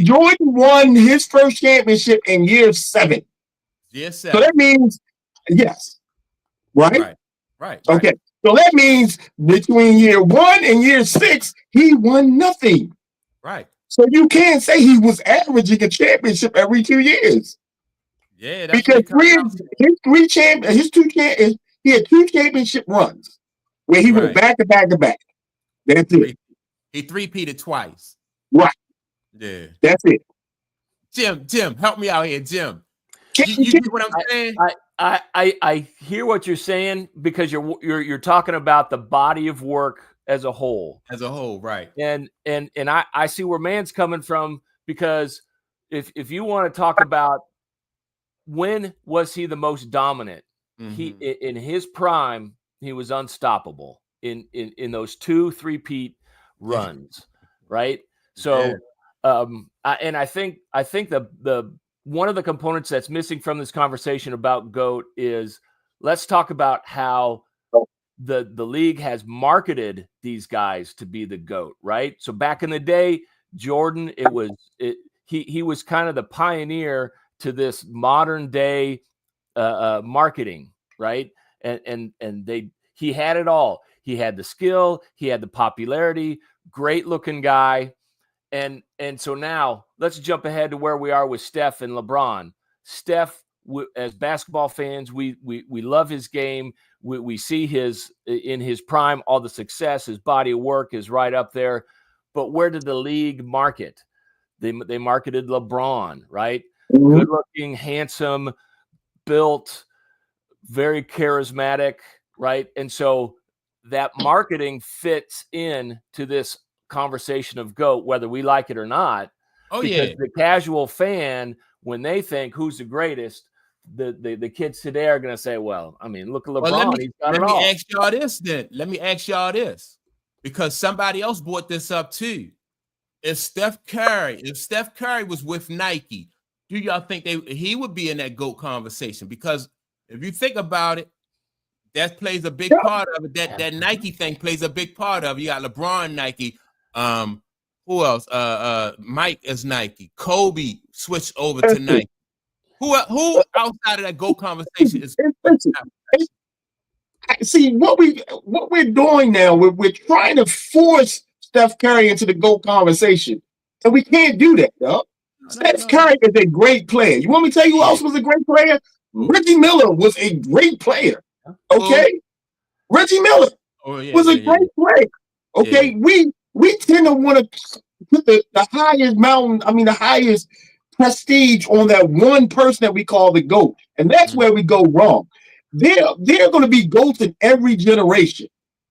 Jordan won his first championship in year 7. Year 7. So that means yes. Right. Okay. So that means between year 1 and year 6, he won nothing. Right. So you can't say he was averaging a championship every 2 years. Yeah, that's because he had 2 championship runs where he went back to back to back. That's it. He 3-peated twice. Right. Yeah. That's it. Jim, help me out here, Jim. You get what I'm saying? I hear what you're saying, because you're talking about the body of work as a whole. As a whole, right. And I see where Man's coming from, because if you want to talk about when was he the most dominant, he in his prime, he was unstoppable in those 2 3-peat runs, right? So I think the one of the components that's missing from this conversation about GOAT is, let's talk about how the league has marketed these guys to be the GOAT, right? So back in the day, Jordan, he was kind of the pioneer to this modern day marketing, right? And he had it all. He had the skill, he had the popularity, great looking guy. And so now let's jump ahead to where we are with Steph and LeBron. Steph, as basketball fans, we love his game. We see in his prime, all the success, his body of work is right up there. But where did the league market? They marketed LeBron, right? Mm-hmm. Good looking, handsome, built, very charismatic, right? And so that marketing fits in to this conversation of GOAT, whether we like it or not. Oh, because yeah. the casual fan, when they think who's the greatest, the kids today are going to say, well, I mean, look at LeBron. Well, he's got let it me all. ask y'all this then. Let me ask y'all this, because somebody else brought this up too. If Steph Curry was with Nike, do y'all think he would be in that GOAT conversation? Because if you think about it, that plays a big part of it. That Nike thing plays a big part of it. You got LeBron, Nike. Who else? Mike is Nike. Kobe switched over to Nike. Who outside of that GOAT conversation is? See what we're doing now. We're trying to force Steph Curry into the GOAT conversation, and we can't do that, though. Steph Curry is a great player. You want me to tell you who else was a great player? Reggie Miller was a great player. Okay, Reggie Miller was a great player. Okay, we tend to want to put the highest mountain, I mean the highest prestige on that one person that we call the GOAT, and that's where we go wrong. They're going to be GOATs in every generation.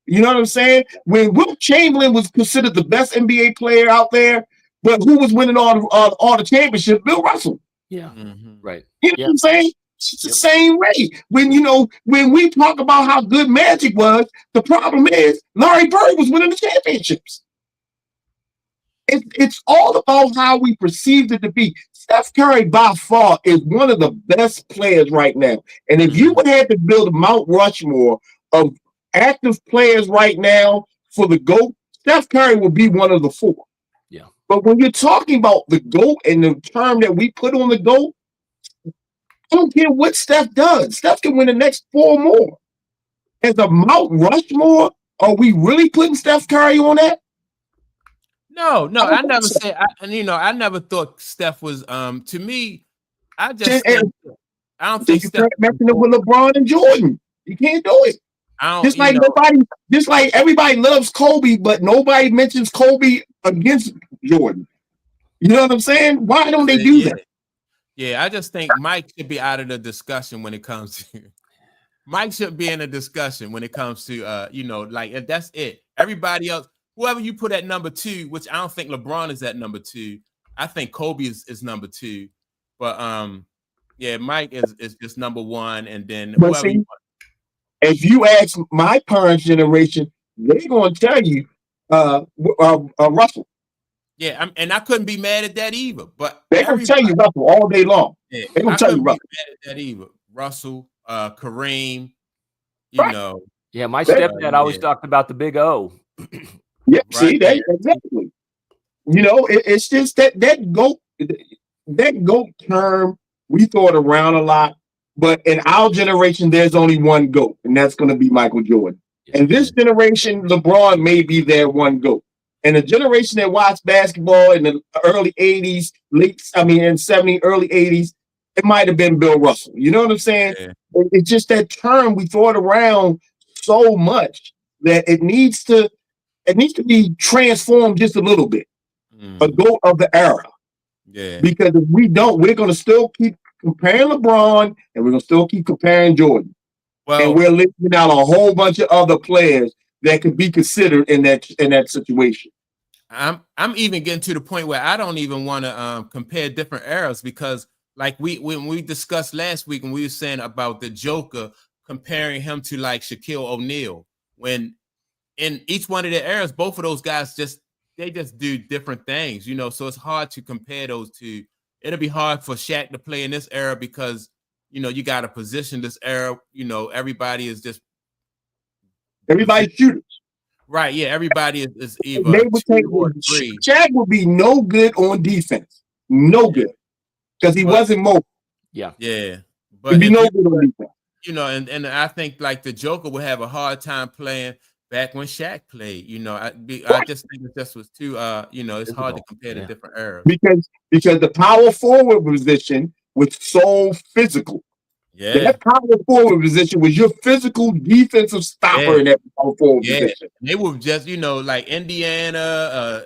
You know what I'm saying? When Wilt Chamberlain was considered the best NBA player out there, but who was winning all the championships? Bill Russell. Yeah, right. You know what I'm saying? It's the same way. When we talk about how good Magic was, the problem is Larry Bird was winning the championships. It's all about how we perceive it to be. Steph Curry, by far, is one of the best players right now. And if you would have to build a Mount Rushmore of active players right now for the GOAT, Steph Curry will be one of the four. Yeah. But when you're talking about the GOAT and the term that we put on the GOAT, I don't care what Steph does. Steph can win the next four more. As a Mount Rushmore, are we really putting Steph Curry on that? No, I never said. I never thought Steph was. To me, I just think, I don't think you can't mention it with LeBron and Jordan. You can't do it. Just like everybody loves Kobe, but nobody mentions Kobe against Jordan. You know what I'm saying? Why don't they do that? Yeah, I just think Mike should be out of the discussion when it comes to. Mike should be in a discussion when it comes to, like if that's it. Everybody else, whoever you put at number 2, which I don't think LeBron is at number 2. I think Kobe is number 2. But Mike is just number 1, and then whoever. If you ask my parents' generation, they're going to tell you Russell. Yeah, and I couldn't be mad at that either. But they're going to tell you Russell all day long. Yeah, they're going to tell you Russell. Mad at that either. Russell, Kareem, know. Yeah, my stepdad always talked about the big O. Yeah, see that exactly. It's just that GOAT term we throw it around a lot, but in our generation, there's only one GOAT, and that's going to be Michael Jordan. And this generation, LeBron may be their one GOAT. And the generation that watched basketball in the early 80s, in 70s, early 80s, it might have been Bill Russell. You know what I'm saying? Yeah. It's just that term we throw it around so much that it needs to be transformed just a little bit. A GOAT of the era. Yeah. Because if we don't, we're going to still keep comparing LeBron and we're going to still keep comparing Jordan. Well, and we're leaving out a whole bunch of other players that could be considered in that situation. I'm even getting to the point where I don't even want to compare different eras, because like when we discussed last week and we were saying about the Joker, comparing him to like Shaquille O'Neal, when in each one of the eras, both of those guys they just do different things, so it's hard to compare those two. It'll be hard for Shaq to play in this era because, you got to position this era, everybody is just. Everybody's shooters. Right, yeah, everybody is either they would take 2 or 3. Shaq would be no good on defense. No good. Because he wasn't mobile. Yeah. Yeah. But he'd be no good on defense. And I think like the Joker would have a hard time playing back when Shaq played. I just think it just was too it's hard to compare the different eras. Because the power forward position was so physical. Yeah. That power forward position was your physical defensive stopper in that power forward position. They were just, like Indiana,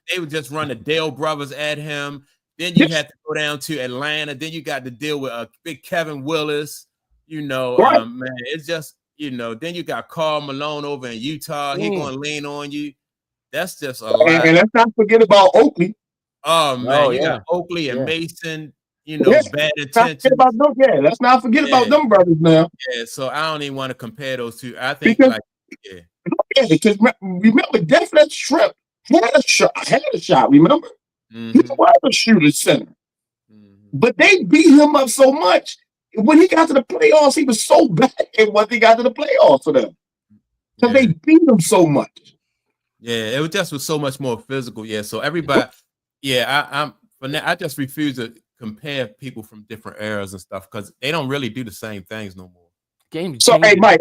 they would just run the Dale brothers at him. Then you had to go down to Atlanta. Then you got to deal with big Kevin Willis. Man, it's just, then you got Karl Malone over in Utah. He's going to lean on you. That's just a lot. And let's not forget about Oakley. Oh man, you got Oakley and Mason. Bad intentions. Let's not forget about them brothers now. Yeah, so I don't even want to compare those two. I think because remember, Definite Shrimp had a shot. Remember, he was a shooter center, but they beat him up so much. When he got to the playoffs, he was so bad. And once he got to the playoffs for them, because they beat him so much. Yeah, it was so much more physical. Yeah, so everybody, I just refuse to compare people from different eras and stuff because they don't really do the same things no more. So, hey, Mike,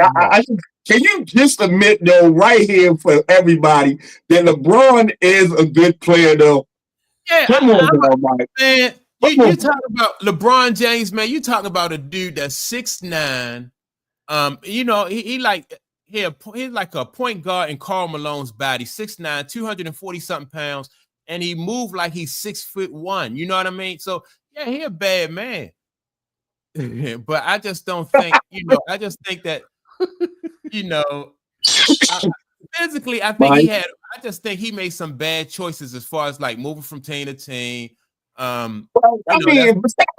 can you just admit, though, right here for everybody, that LeBron is a good player, though? Yeah, come on, Mike. Man, you talking about LeBron James, man. You talking about a dude that's 6'9". He's like a point guard in Karl Malone's body, 6'9", 240-something pounds, and he moved like he's 6'1". You know what I mean? So, yeah, he a bad man. But I just don't think, I just think that, physically, I just think he made some bad choices as far as like moving from team to team. Besides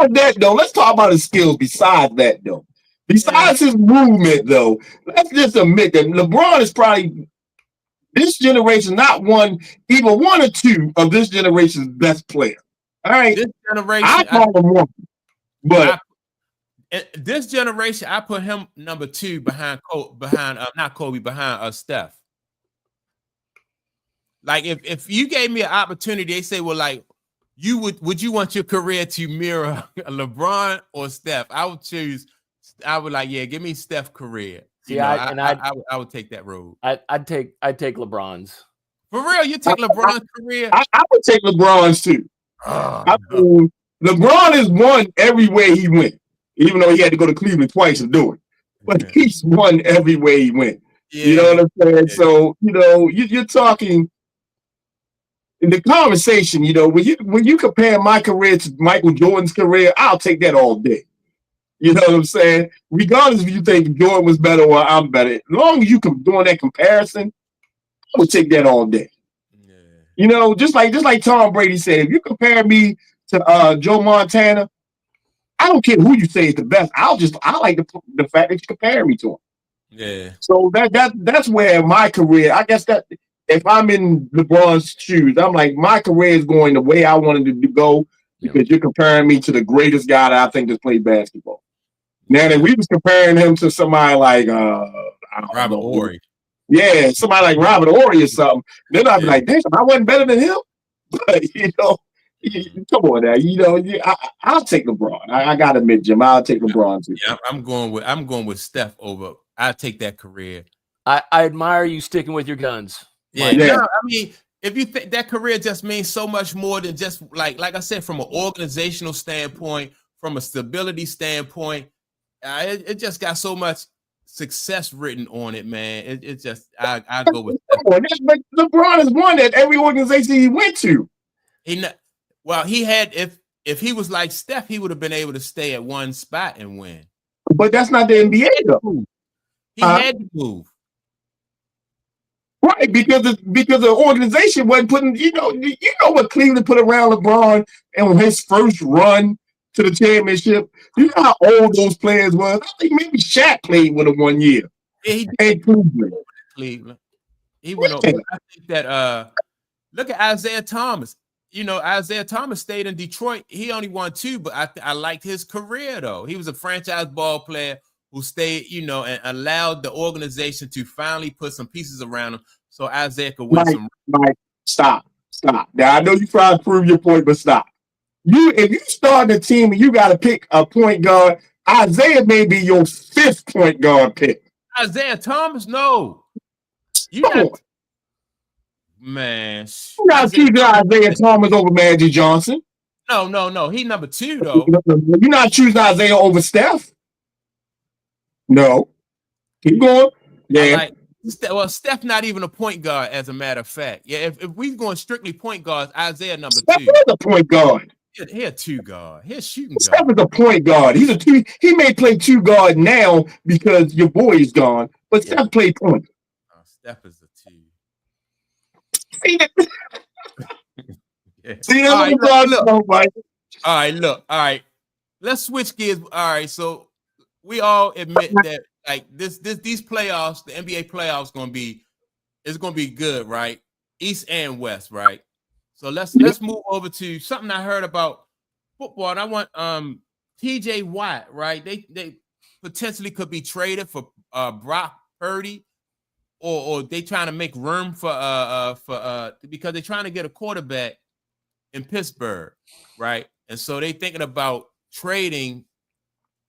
that, though, let's talk about his skills besides that, though. Besides his movement, though, let's just admit that LeBron is probably this generation, not either one or two of this generation's best player. All right. This generation, I call him one. But this generation, I put him number 2 behind Steph. Like if you gave me an opportunity, they say, well, like would you want your career to mirror LeBron or Steph? I would give me Steph's career. I would take that road. I'd take LeBron's. For real, you take LeBron's career? I would take LeBron's too. LeBron has won everywhere he went, even though he had to go to Cleveland twice to do it. But he's won everywhere he went. Yeah. You know what I'm saying? Yeah. So, you're talking in the conversation, when you compare my career to Michael Jordan's career, I'll take that all day. You know what I'm saying? Regardless if you think Jordan was better or I'm better, as long as you can doing that comparison, I would take that all day. Yeah. Just like Tom Brady said, if you compare me to Joe Montana, I don't care who you say is the best. I like the fact that you compare me to him. Yeah. So that's where my career, I guess that if I'm in LeBron's shoes, I'm like, my career is going the way I wanted it to go because you're comparing me to the greatest guy that I think has played basketball. Now, if we was comparing him to somebody like Robert Horry. Yeah, somebody like Robert Horry or something, then I'd be like, damn, I wasn't better than him. But, come on now, I'll take LeBron. I gotta admit, Jim, I'll take LeBron too. Yeah, I'm going with Steph over. I'll take that career. I admire you sticking with your guns. Yeah. No, I mean, if you think that career just means so much more than just like I said, from an organizational standpoint, from a stability standpoint, it just got so much success written on it, man. It just I go with Steph. But LeBron has won at every organization he went to. He had if he was like Steph, he would have been able to stay at one spot and win. But that's not the NBA though. He had to move. Right, because the organization wasn't putting, what Cleveland put around LeBron and his first run to the championship. You know how old those players were. I think maybe Shaq played with him 1 year. Yeah, he did. Cleveland. He went over. I think that look at Isaiah Thomas. Isaiah Thomas stayed in Detroit. He only won 2, but I liked his career though. He was a franchise ball player who stayed, and allowed the organization to finally put some pieces around him so Isaiah could win Mike, stop. Now, I know you try to prove your point, but stop. If you start a team and you got to pick a point guard, Isaiah may be your 5th point guard pick. Isaiah Thomas? No. Man. You got to choose Isaiah Thomas over Magic Johnson. No. He number 2, though. You're not choosing Isaiah over Steph. No. Keep going. Yeah. Steph not even a point guard, as a matter of fact. Yeah, if we're going strictly point guards, Isaiah number 2. Steph is a point guard. He a 2 guard. He's shooting guard. Steph is a point guard. He's a 2. He may play 2 guard now because your boy is gone, but Steph played point. Steph is a 2. See that? Yeah. See that? All right, look. All All right. Let's switch gears. All right, so we all admit that like these playoffs, the NBA playoffs, gonna be good, right? East and West, right? So let's move over to something I heard about football, and I want TJ Watt, right? They potentially could be traded for Brock Purdy, or they trying to make room for because they're trying to get a quarterback in Pittsburgh, right? And so they thinking about trading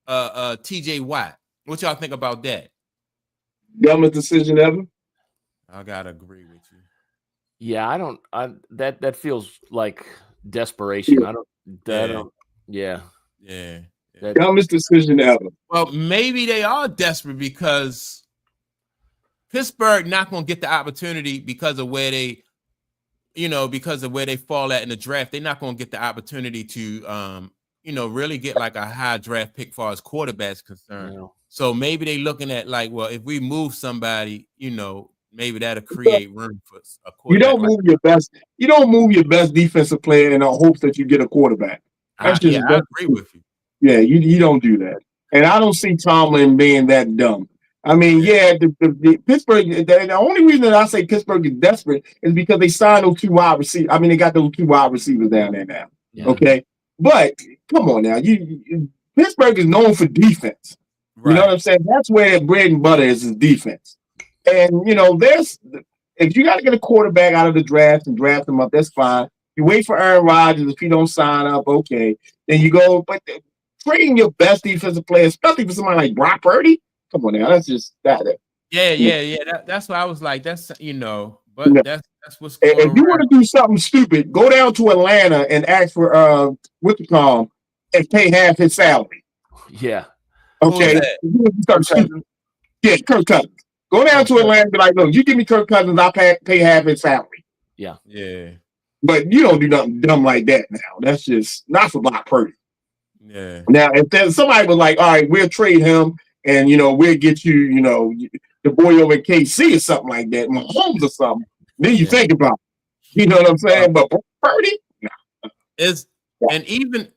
TJ Watt. What y'all think about that? Dumbest decision ever. I gotta agree with you. Yeah, that feels like desperation. Yeah. Dumbest decision ever. Well, maybe they are desperate because Pittsburgh not going to get the opportunity because of where they fall at in the draft. They're not going to get the opportunity to, really get like a high draft pick far as quarterbacks concerned. Yeah. So maybe they looking at like, well, if we move somebody, maybe that'll create room for a quarterback. You don't move your best defensive player in the hopes that you get a quarterback. I agree with you. Yeah, you don't do that. And I don't see Tomlin being that dumb. I mean, the Pittsburgh, the only reason that I say Pittsburgh is desperate is because they signed those 2 wide receivers. I mean, they got those 2 wide receivers down there now. Yeah. Okay. But come on now. Pittsburgh is known for defense. Right. You know what I'm saying? That's where their bread and butter is defense. And, if you got to get a quarterback out of the draft and draft them up, that's fine. You wait for Aaron Rodgers. If he don't sign up, okay. Then you go, but trading your best defensive player, especially for somebody like Brock Purdy, come on now, that's just that. Yeah. That's why I was like, that's but that's what's going on. If you want to do something stupid, go down to Atlanta and ask for and pay half his salary. Yeah. Okay. Yeah, Kirk Cousins. Go down to Atlanta and be like, look, you give me Kirk Cousins, I'll pay half his salary. Yeah. Yeah. But you don't do nothing dumb like that now. That's just not for Brock Purdy. Yeah. Now, if there's somebody was like, all right, we'll trade him and, we'll get you, the boy over at KC or something like that, Mahomes or something, then you think about it. You know what I'm saying? But Purdy? No. Even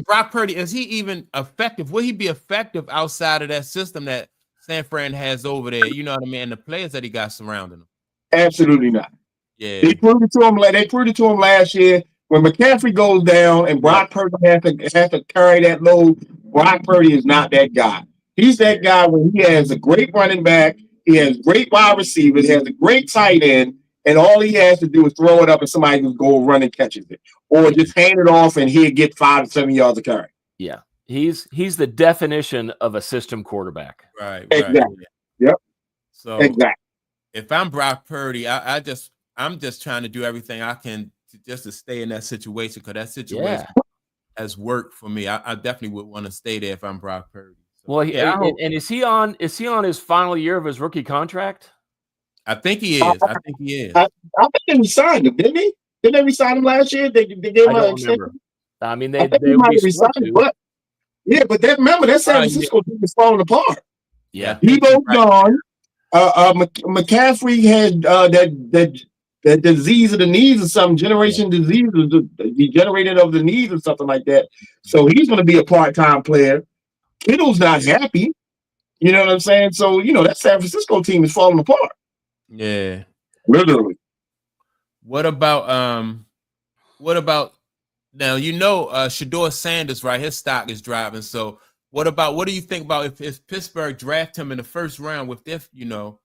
Brock Purdy, is he even effective? Will he be effective outside of that system that San Fran has over there? You know what I mean? And the players that he got surrounding him. Absolutely not. Yeah. They proved it to him last year. When McCaffrey goes down and Brock Purdy has to carry that load, Brock Purdy is not that guy. He's that guy when he has a great running back, he has great wide receivers, he has a great tight end, and all he has to do is throw it up and somebody can go run and catches it. Or just hand it off and he'll get 5 to 7 yards of carry. Yeah. He's the definition of a system quarterback. Right. Exactly. Yep. So exactly. If I'm Brock Purdy, I'm just trying to do everything I can to stay in that situation, because that situation has worked for me. I definitely would want to stay there if I'm Brock Purdy. So, well, and is he on his final year of his rookie contract? I think he is. I think he signed him, didn't he? Didn't they resign him last year? They gave him an extension. I mean, they might have resigned him, but remember that San Francisco team is falling apart. Yeah, Debo's gone. McCaffrey had that disease of the knees or something, generation disease, degenerated of the knees or something like that. So he's going to be a part-time player. Kittle's not happy. You know what I'm saying? So, that San Francisco team is falling apart. Yeah. Literally. What about now, Shedeur Sanders, right? His stock is driving. So what do you think about if Pittsburgh draft him in the first round with this, y'all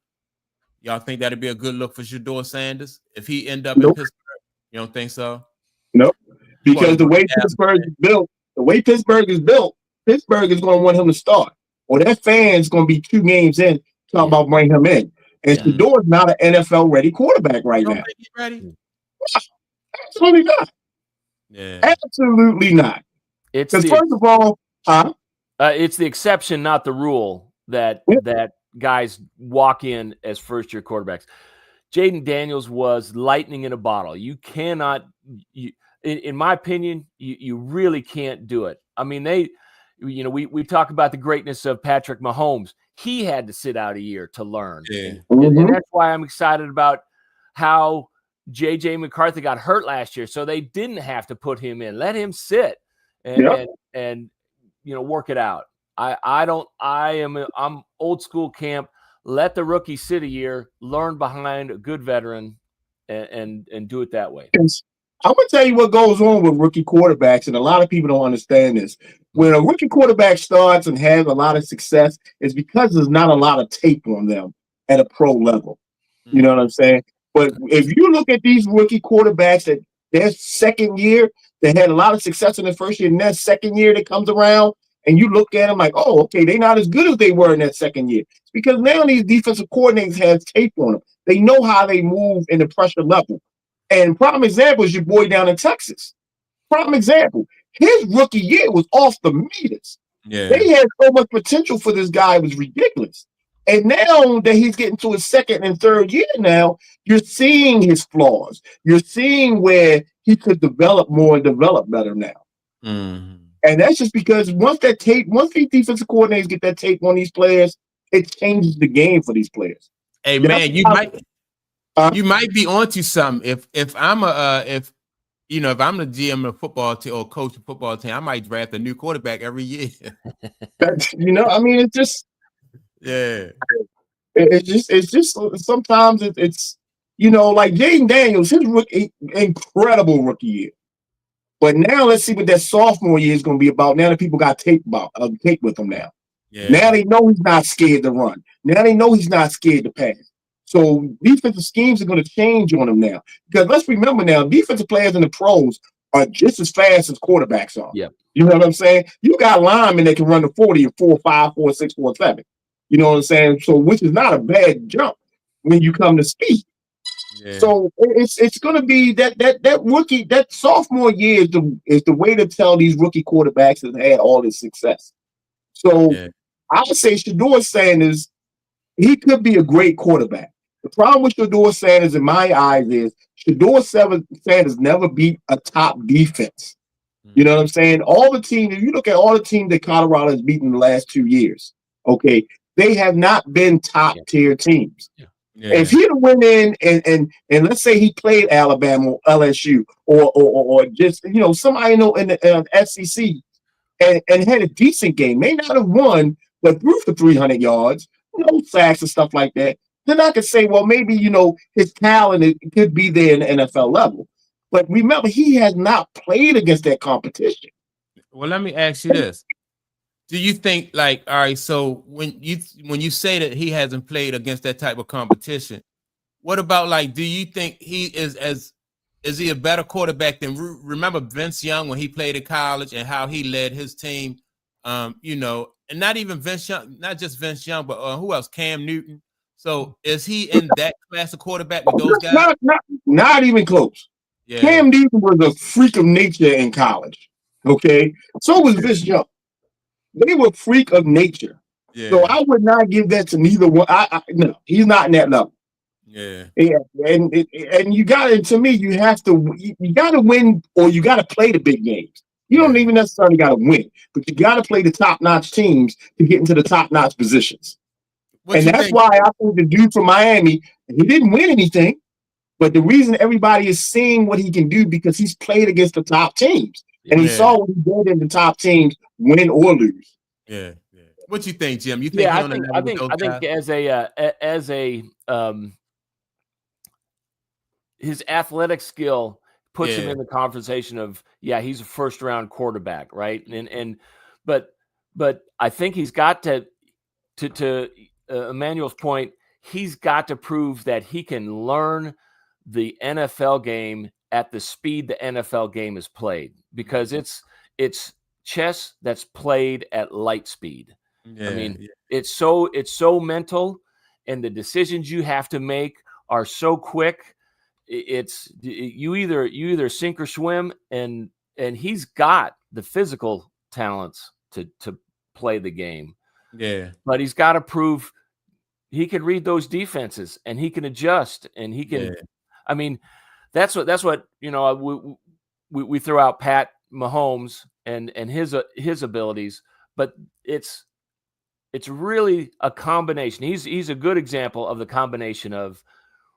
think that'd be a good look for Shedeur Sanders if he end up in Pittsburgh? You don't think so? Nope. Because the way Pittsburgh is built, Pittsburgh is going to want him to start. Or that fan's going to be 2 games in talking about bringing him in. And Shedeur is not an NFL ready quarterback right now. Think he's ready? Absolutely not. Yeah. Absolutely not. Because first of all, it's the exception, not the rule, that guys walk in as first-year quarterbacks. Jaden Daniels was lightning in a bottle. You cannot, in my opinion, you really can't do it. I mean, we talk about the greatness of Patrick Mahomes. He had to sit out a year to learn. Yeah. And that's why I'm excited about how J.J. McCarthy got hurt last year, so they didn't have to put him in. Let him sit and work it out. I'm old school camp. Let the rookie sit a year, learn behind a good veteran, and do it that way. I'm gonna tell you what goes on with rookie quarterbacks, and a lot of people don't understand this. When a rookie quarterback starts and has a lot of success, it's because there's not a lot of tape on them at a pro level. You know what I'm saying? But if you look at these rookie quarterbacks that their second year, they had a lot of success in the first year, and their second year that comes around, and you look at them like, oh, okay, they're not as good as they were in that second year. It's because now these defensive coordinators have tape on them. They know how they move in the pressure level. And prime example is your boy down in Texas. Prime example, his rookie year was off the meters. Yeah. They had so much potential for this guy, it was ridiculous. And now that he's getting to his second and third year now, you're seeing his flaws. You're seeing where he could develop more and develop better now. Mm-hmm. And that's just because once these defensive coordinators get that tape on these players, it changes the game for these players. Hey, man, you might be onto something. If I'm the GM of football team or coach of football team, I might draft a new quarterback every year. It's just yeah. It's just sometimes it's like Jaden Daniels, his incredible rookie year. But now let's see what that sophomore year is going to be about. Now that people got tape with him now. Yeah. Now they know he's not scared to run. Now they know he's not scared to pass. So defensive schemes are going to change on him now. Because let's remember now, defensive players in the pros are just as fast as quarterbacks are. Yep. You know what I'm saying? You got linemen that can run the 40 in 4.5, 4.6, 4.7. You know what I'm saying? So which is not a bad jump when you come to speed. Yeah. So it's going to be that rookie, that sophomore year is the way to tell these rookie quarterbacks that had all this success. So I would say Shedeur Sanders, he could be a great quarterback. The problem with Shedeur Sanders, in my eyes, is Shedeur Sanders never beat a top defense. You know what I'm saying? All the teams, if you look at all the teams that Colorado has beaten in the last 2 years, okay, they have not been top tier teams. Yeah. Yeah. If he'd have went in and let's say he played Alabama or LSU or just somebody in the SEC and had a decent game, may not have won, but threw for 300 yards, no sacks and stuff like that, then I could say, well, maybe his talent could be there in the NFL level. But remember, he has not played against that competition. Well, let me ask you this. Do you think, all right, so when you say that he hasn't played against that type of competition, what about, do you think he is he a better quarterback than, remember Vince Young when he played at college and how he led his team, and not even Vince Young, not just Vince Young, but who else? Cam Newton. So is he in that class of quarterback with those guys? Not even close. Yeah. Cam Newton was a freak of nature in college. Okay, so was Vince Young. They were freak of nature. Yeah. So I would not give that to neither one. No, he's not in that level. Yeah. And you got to, to me, you got to win or you got to play the big games. You don't even necessarily got to win, but you got to play the top-notch teams to get into the top-notch positions. And that's why I think the dude from Miami, he didn't win anything, but the reason everybody is seeing what he can do because he's played against the top teams. And he saw what he did in the top teams, win or lose. Yeah. What you think, Jim? You think? I think as a his athletic skill puts him in the conversation of he's a first round quarterback, right? But I think he's got to Emmanuel's point, he's got to prove that he can learn the NFL game at the speed the NFL game is played, because it's chess that's played at light speed. It's so mental, and the decisions you have to make are so quick. You either sink or swim, and he's got the physical talents to play the game. Yeah, but he's got to prove he can read those defenses and he can adjust and he can. Yeah. That's what we throw out Pat Mahomes and his abilities, but it's really a combination. He's a good example of the combination of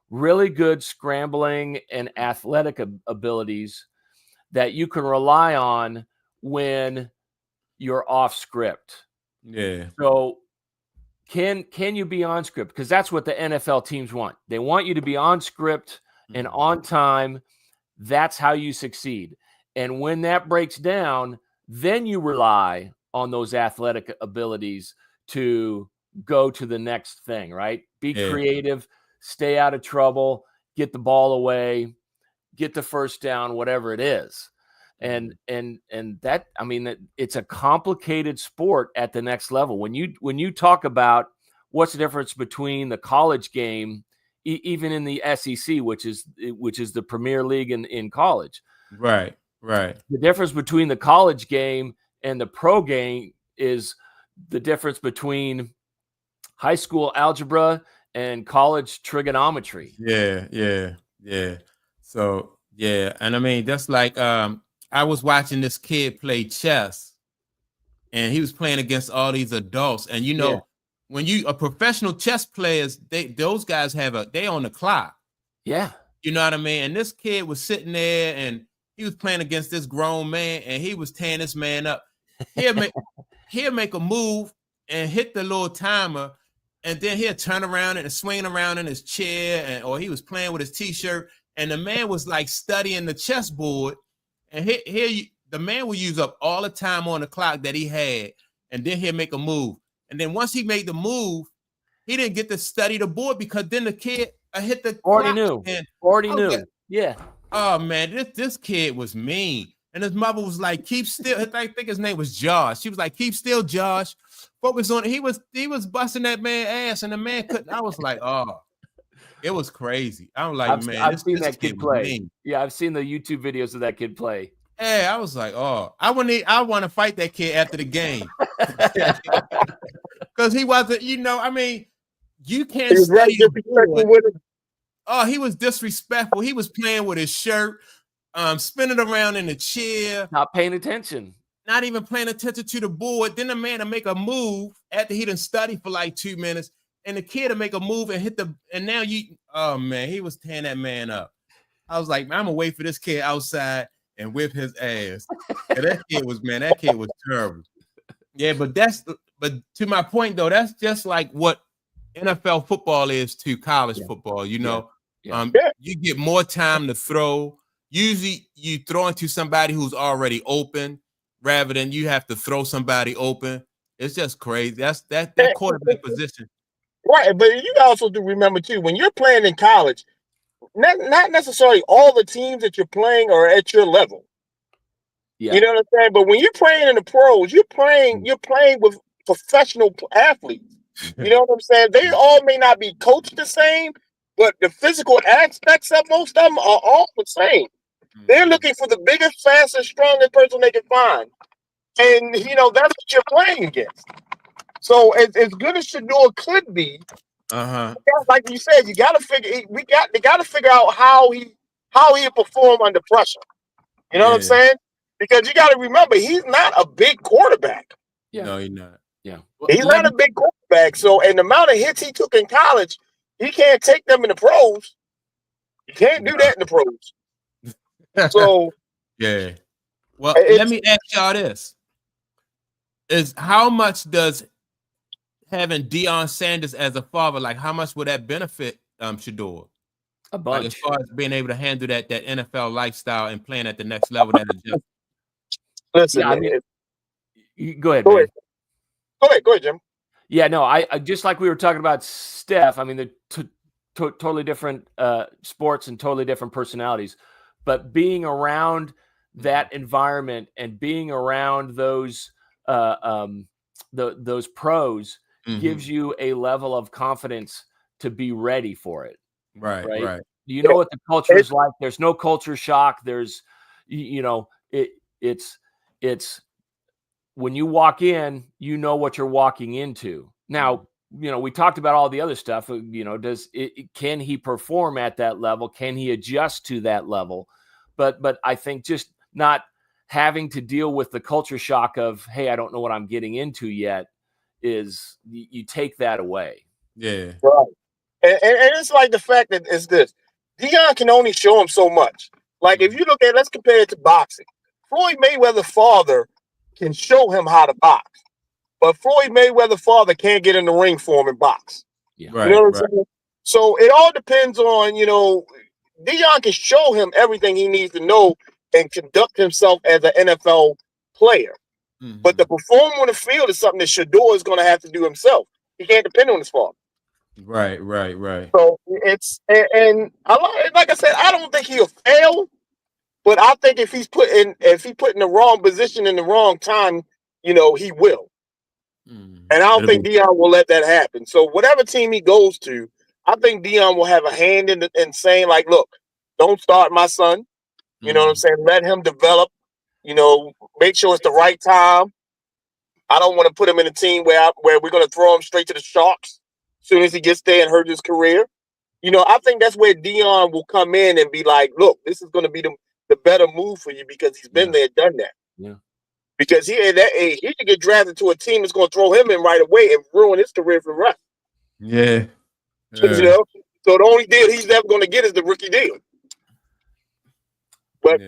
really good scrambling and athletic abilities that you can rely on when you're off script. Yeah. So can you be on script? Because that's what the NFL teams want. They want you to be on script and on time. That's how you succeed. And when that breaks down, then you rely on those athletic abilities to go to the next thing, right? Be creative, stay out of trouble, get the ball away, get the first down, whatever it is. And that, I mean, it's a complicated sport at the next level. When you talk about what's the difference between the college game, even in the SEC, which is the premier league in college, right. The difference between the college game and the pro game is the difference between high school algebra and college trigonometry. Yeah. So yeah, and I mean that's like I was watching this kid play chess, and he was playing against all these adults, and you know, when you a professional chess players, those guys they on the clock. Yeah. You know what I mean? And this kid was sitting there and he was playing against this grown man, and he was tearing this man up. He'll make a move and hit the little timer, and then he'll turn around and swing around in his chair, or he was playing with his t-shirt, and the man was like studying the chessboard, and the man will use up all the time on the clock that he had, and then he'll make a move. And then once he made the move, he didn't get to study the board because then the kid hit the already knew. Like, yeah. Oh man, this kid was mean. And his mother was like, keep still. I think his name was Josh. She was like, keep still, Josh. Focus on it. He was busting that man's ass, and the man couldn't. I was like, oh, it was crazy. I'm like, I've seen that kid play. Mean. Yeah, I've seen the YouTube videos of that kid play. Hey, I was like, oh, I want to fight that kid after the game. Because he wasn't, I mean, you can't study with him. Oh, he was disrespectful. He was playing with his shirt, spinning around in the chair. Not paying attention. Not even paying attention to the board. Then the man to make a move after he done studied for like 2 minutes, and the kid to make a move and and now oh man, he was tearing that man up. I was like, man, I'm gonna wait for this kid outside and whip his ass. And that kid was terrible. Yeah, but to my point though, that's just like what NFL football is to college football, you know. You get more time to throw. Usually you throw into somebody who's already open rather than you have to throw somebody open. It's just crazy. That's that quarterback position. Right, but you also do remember too, when you're playing in college, not necessarily all the teams that you're playing are at your level. Yeah. You know what I'm saying? But when you're playing in the pros, you're playing with professional athletes. You know what I'm saying? They all may not be coached the same, but the physical aspects of most of them are all the same. They're looking for the biggest, fastest, strongest person they can find. And, that's what you're playing against. So as good as Shador could be, like you said, they got to figure out how he perform under pressure. You know what I'm saying? Because you got to remember, he's not a big quarterback. Yeah. No, he's not. Yeah. He's not a big quarterback. So, and the amount of hits he took in college, he can't take them in the pros. You can't do that in the pros. So, yeah. Well, let me ask y'all this. Is how much does having Deion Sanders as a father, like how much would that benefit Shador? A bunch. Like as far as being able to handle that NFL lifestyle and playing at the next level. Listen, I mean, go ahead. Go ahead, Jim. Yeah, no, I just like we were talking about Steph. I mean, they're totally different sports and totally different personalities, but being around that environment and being around those pros gives you a level of confidence to be ready for it. Right. You know what the culture is like. There's no culture shock. There's, it's when you walk in, you know what you're walking into. Now, we talked about all the other stuff. Can he perform at that level? Can he adjust to that level? But I think just not having to deal with the culture shock of, hey, I don't know what I'm getting into yet, is you take that away. Yeah. Right. And it's like the fact that it's this. Dion can only show him so much. Like if you look at, let's compare it to boxing. Floyd Mayweather's father can show him how to box, but Floyd Mayweather's father can't get in the ring for him and box. Yeah. Right, you know what I'm saying? So it all depends on, Dion can show him everything he needs to know and conduct himself as an NFL player. Mm-hmm. But the performing on the field is something that Shador is going to have to do himself. He can't depend on his father. Right. So it's and like I said, I don't think he'll fail, but I think if he put in the wrong position in the wrong time, he will. Mm-hmm. And I don't think Dion will let that happen. So whatever team he goes to, I think Dion will have a hand in saying, like, look, don't start my son. You know what I'm saying? Let him develop. Make sure it's the right time. I don't want to put him in a team where we're going to throw him straight to the Sharks as soon as he gets there and hurt his career. I think that's where Dion will come in and be like, look, this is going to be the better move for you because he's been there, done that. Yeah. Because he at that age, he could get drafted to a team that's going to throw him in right away and ruin his career for the rest. Yeah. So the only deal he's ever going to get is the rookie deal. But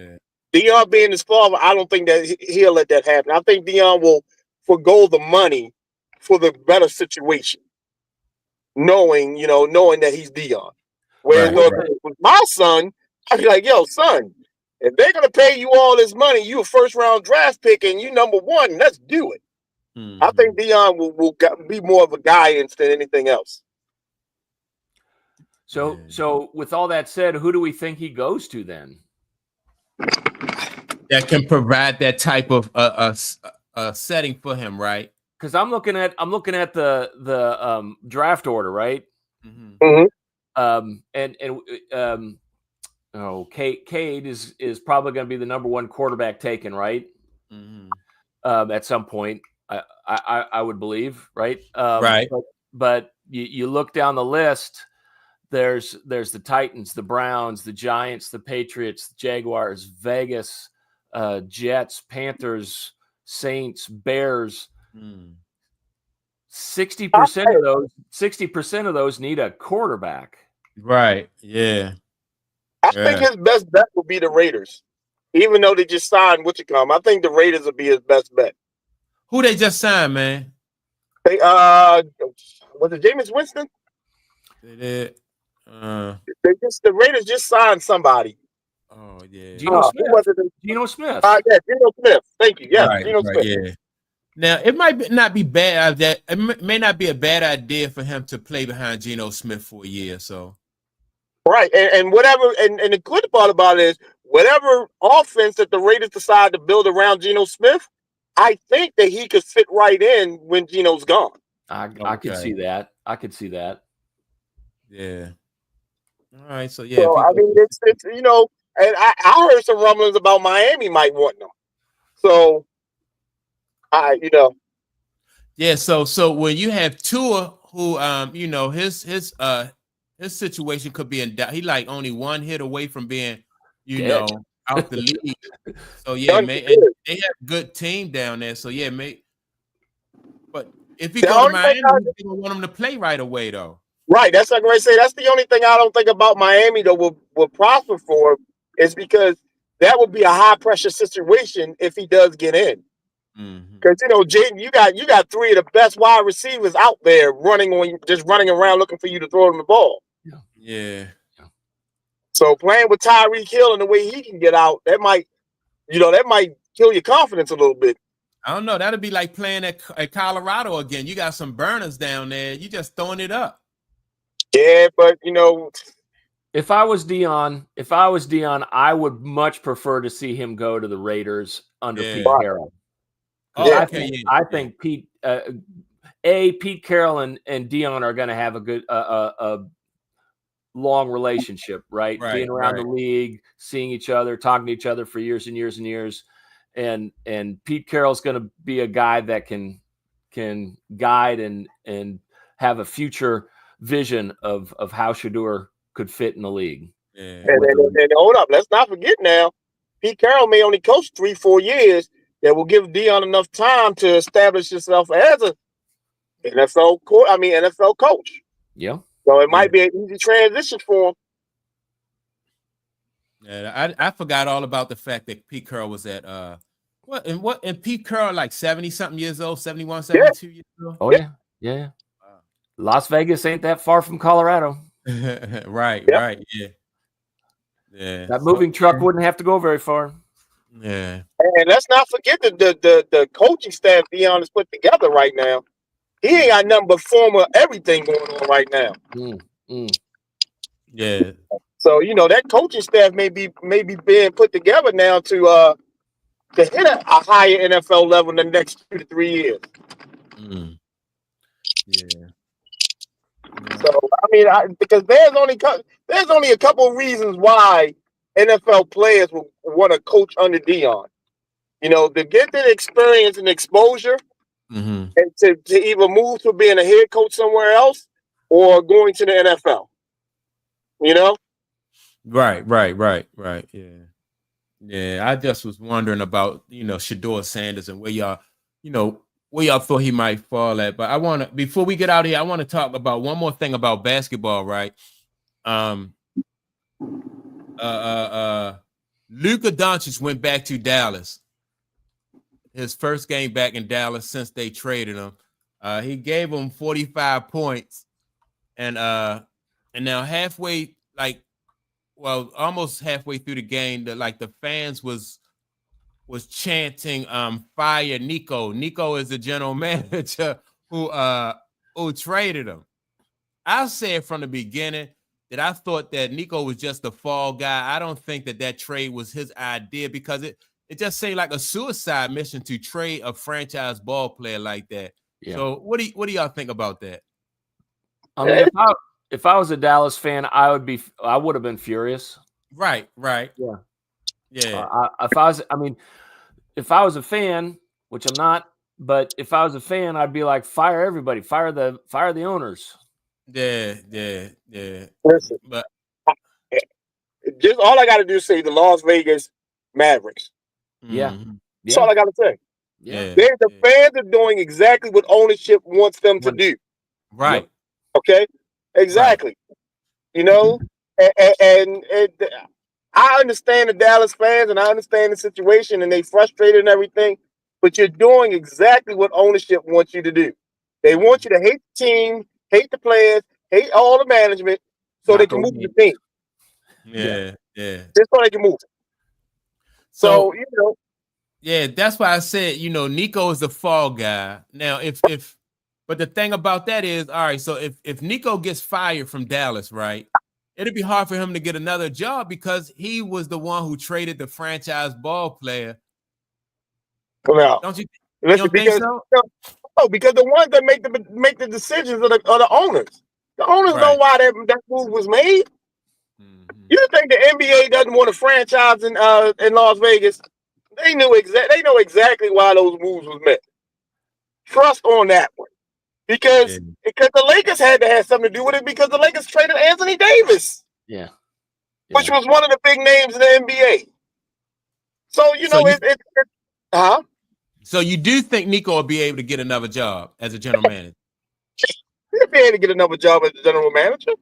Dion being his father, I don't think that he'll let that happen. I think Dion will forgo the money for the better situation, knowing that he's Dion. Whereas with my son, I'd be like, yo, son, if they're going to pay you all this money, you a first-round draft pick and you number one, let's do it. Mm-hmm. I think Dion will be more of a guidance than anything else. So with all that said, who do we think he goes to then? That can provide that type of setting for him, right? Because I'm looking at the draft order, right? Mm-hmm. Cade is probably going to be the number one quarterback taken, right? Mm-hmm. At some point, I would believe, right? Right. But you look down the list. There's the Titans, the Browns, the Giants, the Patriots, the Jaguars, Vegas, Jets, Panthers, Saints, Bears. 60% of those need a quarterback. Right. Yeah. I think his best bet will be the Raiders, even though they just signed Witchcom. I think the Raiders will be his best bet. Who they just signed, man? They was it Jameis Winston? They did. The Raiders just signed somebody. Oh yeah, Geno Smith. Geno Smith. Yeah, Geno Smith. Thank you. Yeah, Geno Smith. Yeah. Now it might not be bad. That it may not be a bad idea for him to play behind Geno Smith for a year. So. Right, and whatever, and the good part about it is whatever offense that the Raiders decide to build around Geno Smith, I think that he could fit right in when Geno's gone. I could see that. Yeah. All right. So So I mean, it's and I heard some rumblings about Miami might want them. So Yeah. So when you have Tua, who his situation could be in doubt. He like only one hit away from being, out the league. So yeah, man, and they have a good team down there. So yeah, mate. But if he go to Miami, they don't want him to play right away, though. Right, that's like I say. That's the only thing I don't think about Miami that will prosper for him is because that would be a high pressure situation if he does get in. Because Jaden, you got three of the best wide receivers out there running around looking for you to throw them the ball. Yeah. So playing with Tyreek Hill and the way he can get out, that might kill your confidence a little bit. I don't know. That'd be like playing at Colorado again. You got some burners down there. You just throwing it up. Yeah, but if I was Dion, I would much prefer to see him go to the Raiders under Pete Carroll. Oh, I think Pete Carroll and Dion are going to have a good long relationship, right? Being around the league, seeing each other, talking to each other for years and years and years. And Pete Carroll's going to be a guy that can guide and have a future vision of how Shador could fit in the league. Yeah. And hold up, let's not forget now, Pete Carroll may only coach 3-4 years. That will give Dion enough time to establish himself as a NFL coach. Yeah. So it might be an easy transition for him. Yeah, I forgot all about the fact that Pete Carroll was at and Pete Carroll like 70-something years old, 71, 72 years old. Oh yeah. Wow. Las Vegas ain't that far from Colorado. Right, yeah. That moving truck wouldn't have to go very far. Yeah. And let's not forget the coaching staff Deion has put together right now. He ain't got nothing but former everything going on right now. Yeah. So that coaching staff may be being put together now to hit a higher NFL level in the next 2 to 3 years. Yeah. So because there's only a couple of reasons why NFL players will want to coach under Deion. To get the experience and exposure, and to either move to being a head coach somewhere else or going to the NFL. Right. Yeah. I just was wondering about Shedeur Sanders and where y'all thought he might fall at. But before we get out of here, I want to talk about one more thing about basketball, right? Luka Doncic went back to Dallas. His first game back in Dallas since they traded him. He gave him 45 points, and now almost halfway through the game, the fans was chanting fire Nico. Nico is the general manager who traded him. I said from the beginning that I thought that Nico was just a fall guy. I don't think that trade was his idea, because it just seemed like a suicide mission to trade a franchise ball player like that. Yeah. So what do y'all think about that? I mean, if I was a Dallas fan, I would have been furious. Right. Yeah. If I was a fan, which I'm not, but if I was a fan, I'd be like, fire everybody, fire the owners. Yeah. Listen, but just all I got to do is say the Las Vegas Mavericks. Yeah. That's all I got to say. Yeah. The fans are doing exactly what ownership wants them to do. Right. Okay. Exactly. Right. And I understand the Dallas fans, and I understand the situation, and they frustrated and everything, but you're doing exactly what ownership wants you to do. They want you to hate the team, hate the players, hate all the management, so they can move the team. Yeah. Just so they can move. So yeah, that's why I said, Nico is the fall guy. Now, but the thing about that is, all right, so if Nico gets fired from Dallas, right, it'd be hard for him to get another job because he was the one who traded the franchise ball player. Well, don't you think so? No, because the ones that make the decisions are the owners. The owners know why that move was made. You think the NBA doesn't want a franchise in Las Vegas? They know exactly why those moves was made. Trust on that one. Because the Lakers had to have something to do with it, because the Lakers traded Anthony Davis. Yeah. Which was one of the big names in the NBA. So, So you do think Nico will be able to get another job as a general manager? He'll be able to get another job as a general manager.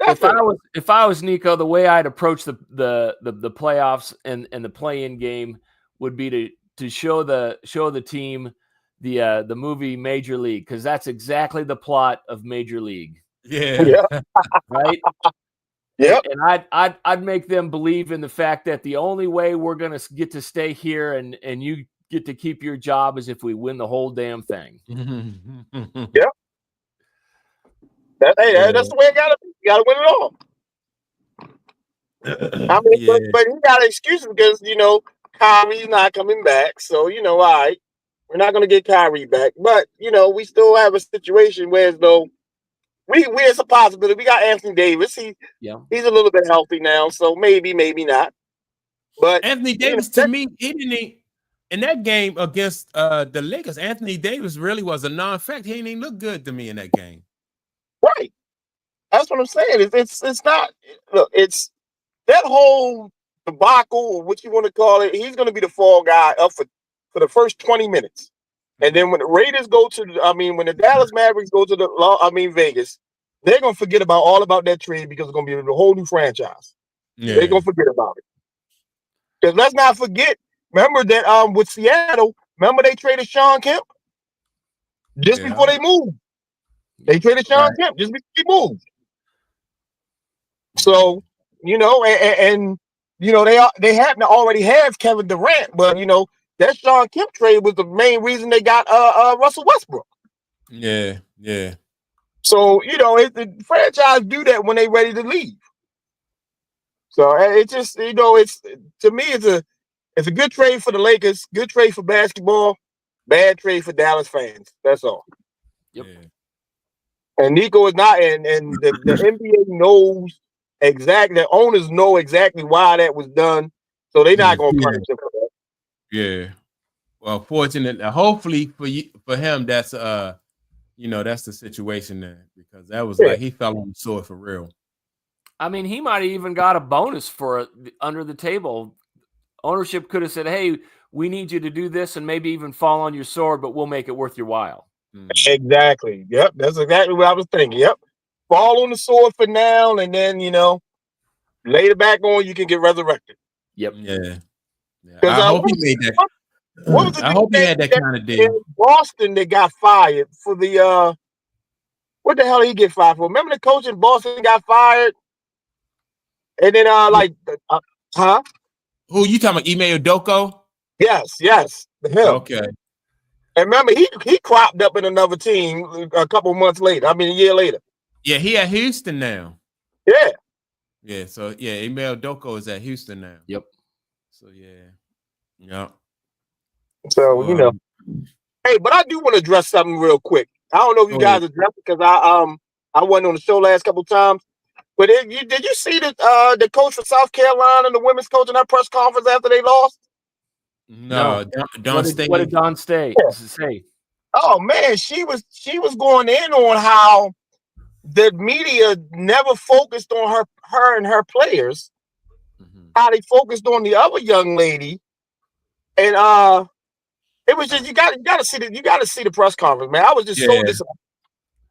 If I was Nico, the way I'd approach the playoffs and the play-in game would be to show the team the movie Major League, because that's exactly the plot of Major League. Yeah. Right? Yep. And I'd make them believe in the fact that the only way we're gonna get to stay here and you get to keep your job is if we win the whole damn thing. Yep. That's the way it gotta be. You gotta win it all. But he got excuses because Kyrie's not coming back. So all right, we're not gonna get Kyrie back. But we still have a situation where as though it's a possibility. We got Anthony Davis. He's a little bit healthy now, so maybe not. But Anthony Davis, to me, he didn't in that game against the Lakers. Anthony Davis really was a non-fact. He didn't even look good to me in that game. Right. That's what I'm saying. It's not. Look, it's that whole debacle, or what you want to call it. He's going to be the fall guy up for the first 20 minutes, and then when the Raiders when the Dallas Mavericks go to Vegas, they're gonna forget all about that trade because it's gonna be a whole new franchise. Yeah. They're gonna forget about it. Because let's not forget, remember that with Seattle, remember they traded Sean Kemp just before they moved. They traded Sean Kemp just before he moved. So, you know, and you know, they happen to already have Kevin Durant, but you know, that Sean Kemp trade was the main reason they got Russell Westbrook. Yeah, yeah. So, you know, the franchise do that when they ready to leave. So it just, you know, it's to me, it's a good trade for the Lakers, good trade for basketball, bad trade for Dallas fans. That's all. Yep. Yeah. And Nico is not, and the NBA knows exactly, the owners know exactly why that was done. So they're not gonna punish him for that. Yeah. Well, fortunately, hopefully for him, that's you know, that's the situation there, because that was like he fell on the sword for real. I mean, he might have even got a bonus for under the table. Ownership could have said, "Hey, we need you to do this, and maybe even fall on your sword, but we'll make it worth your while." Exactly. Yep. That's exactly what I was thinking. Yep. Fall on the sword for now, and then you know, later back on, you can get resurrected. Yep. Yeah. I hope he made that. What was the I hope he had that kind of deal. Boston that got fired for the what the hell did he get fired for? Remember the coach in Boston got fired? And then Who you talking about? Ime Udoka? Yes. Him. Okay. And remember, he cropped up in another team a couple months later. I mean, a year later. Yeah, he at Houston now. Yeah. Yeah, so yeah, Ime Udoka is at Houston now. Yep. So yeah. So you know. Hey, but I do want to address something real quick. I don't know if you guys addressed it because I wasn't on the show last couple of times. But did you see the coach for South Carolina and the women's coach in that press conference after they lost? No. Don Staley. What did Don say? Oh man, she was going in on how the media never focused on her and her players. How they focused on the other young lady, and it was just you got to see the press conference, man. I was just so disappointed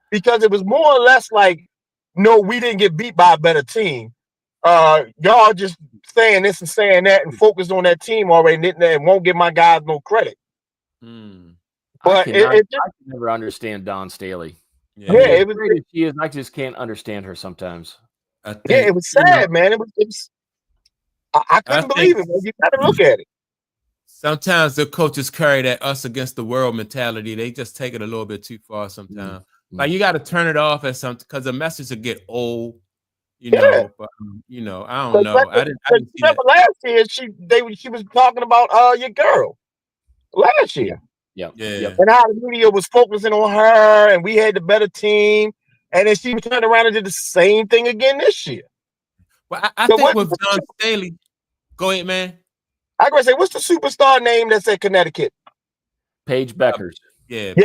because it was more or less like, no, we didn't get beat by a better team. Y'all just saying this and saying that and focused on that team already and won't give my guys no credit. But I can never understand Don Staley. It was great as she is. I just can't understand her sometimes. It was sad, man. It was I couldn't believe it, man. You got to look at it. Sometimes the coaches carry that us against the world mentality. They just take it a little bit too far sometimes. Like you got to turn it off at something because the message will get old, you know. But you know, I don't know. I didn't see that. Last year she was talking about your girl last year. Yeah. And how the media was focusing on her, and we had the better team, and then she turned around and did the same thing again this year. Well, I think with Don Staley, go ahead, man. I gotta say, what's the superstar name that's at Connecticut? Paige Beckers. Paige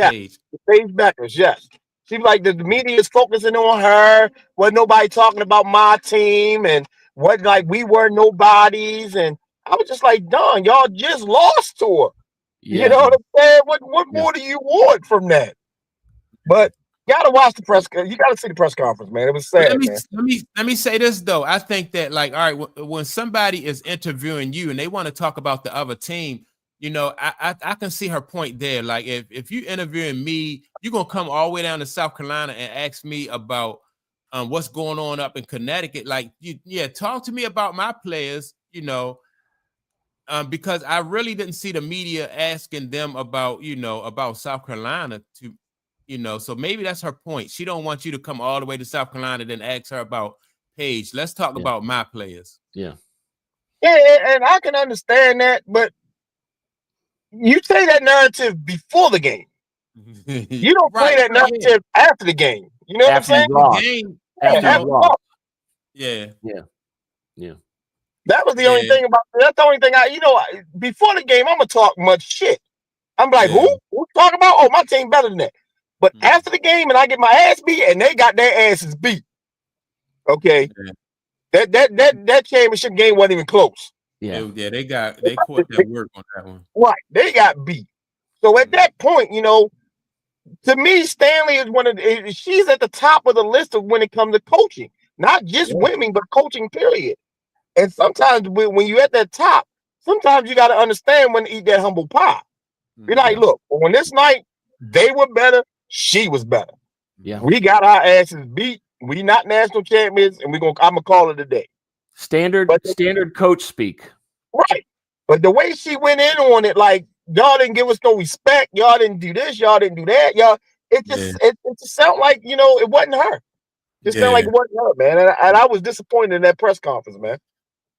Beckers. Yes. Seems like the media is focusing on her. Wasn't nobody talking about my team, and what like we were nobodies. And I was just like, Don, y'all just lost to her. Yeah. You know what I'm saying? What more do you want from that? But you gotta watch the press. You gotta see the press conference, man. It was sad. Let me say this though. I think that like, all right, when somebody is interviewing you and they want to talk about the other team, you know, I can see her point there. Like if you interviewing me, you're gonna come all the way down to South Carolina and ask me about what's going on up in Connecticut. Like, talk to me about my players, you know. Because I really didn't see the media asking them about, you know, about South Carolina to, you know, so maybe that's her point. She don't want you to come all the way to South Carolina then ask her about Paige. Let's talk about my players. Yeah, and I can understand that, but you say that narrative before the game. You don't play that narrative after the game. You know what I'm saying? Yeah. That was the only thing about that's the only thing before the game, I'm gonna talk much shit. I'm like, who talking about? Oh, my team better than that. But after the game and I get my ass beat and they got their asses beat. Okay. That championship game wasn't even close. They caught that work on that one. Right. They got beat. So at that point, you know, to me, Stanley is she's at the top of the list of when it comes to coaching, not just women, but coaching, period. And sometimes when you're at that top, sometimes you got to understand when to eat that humble pie. You're like, look, when this night they were better, she was better. Yeah, we got our asses beat. We not national champions, and I'm gonna call it a day. Standard coach speak. Right. But the way she went in on it, like, y'all didn't give us no respect. Y'all didn't do this. Y'all didn't do that. Y'all, it just sounded like, it wasn't her. It sounded like it wasn't her, man. And I was disappointed in that press conference, man.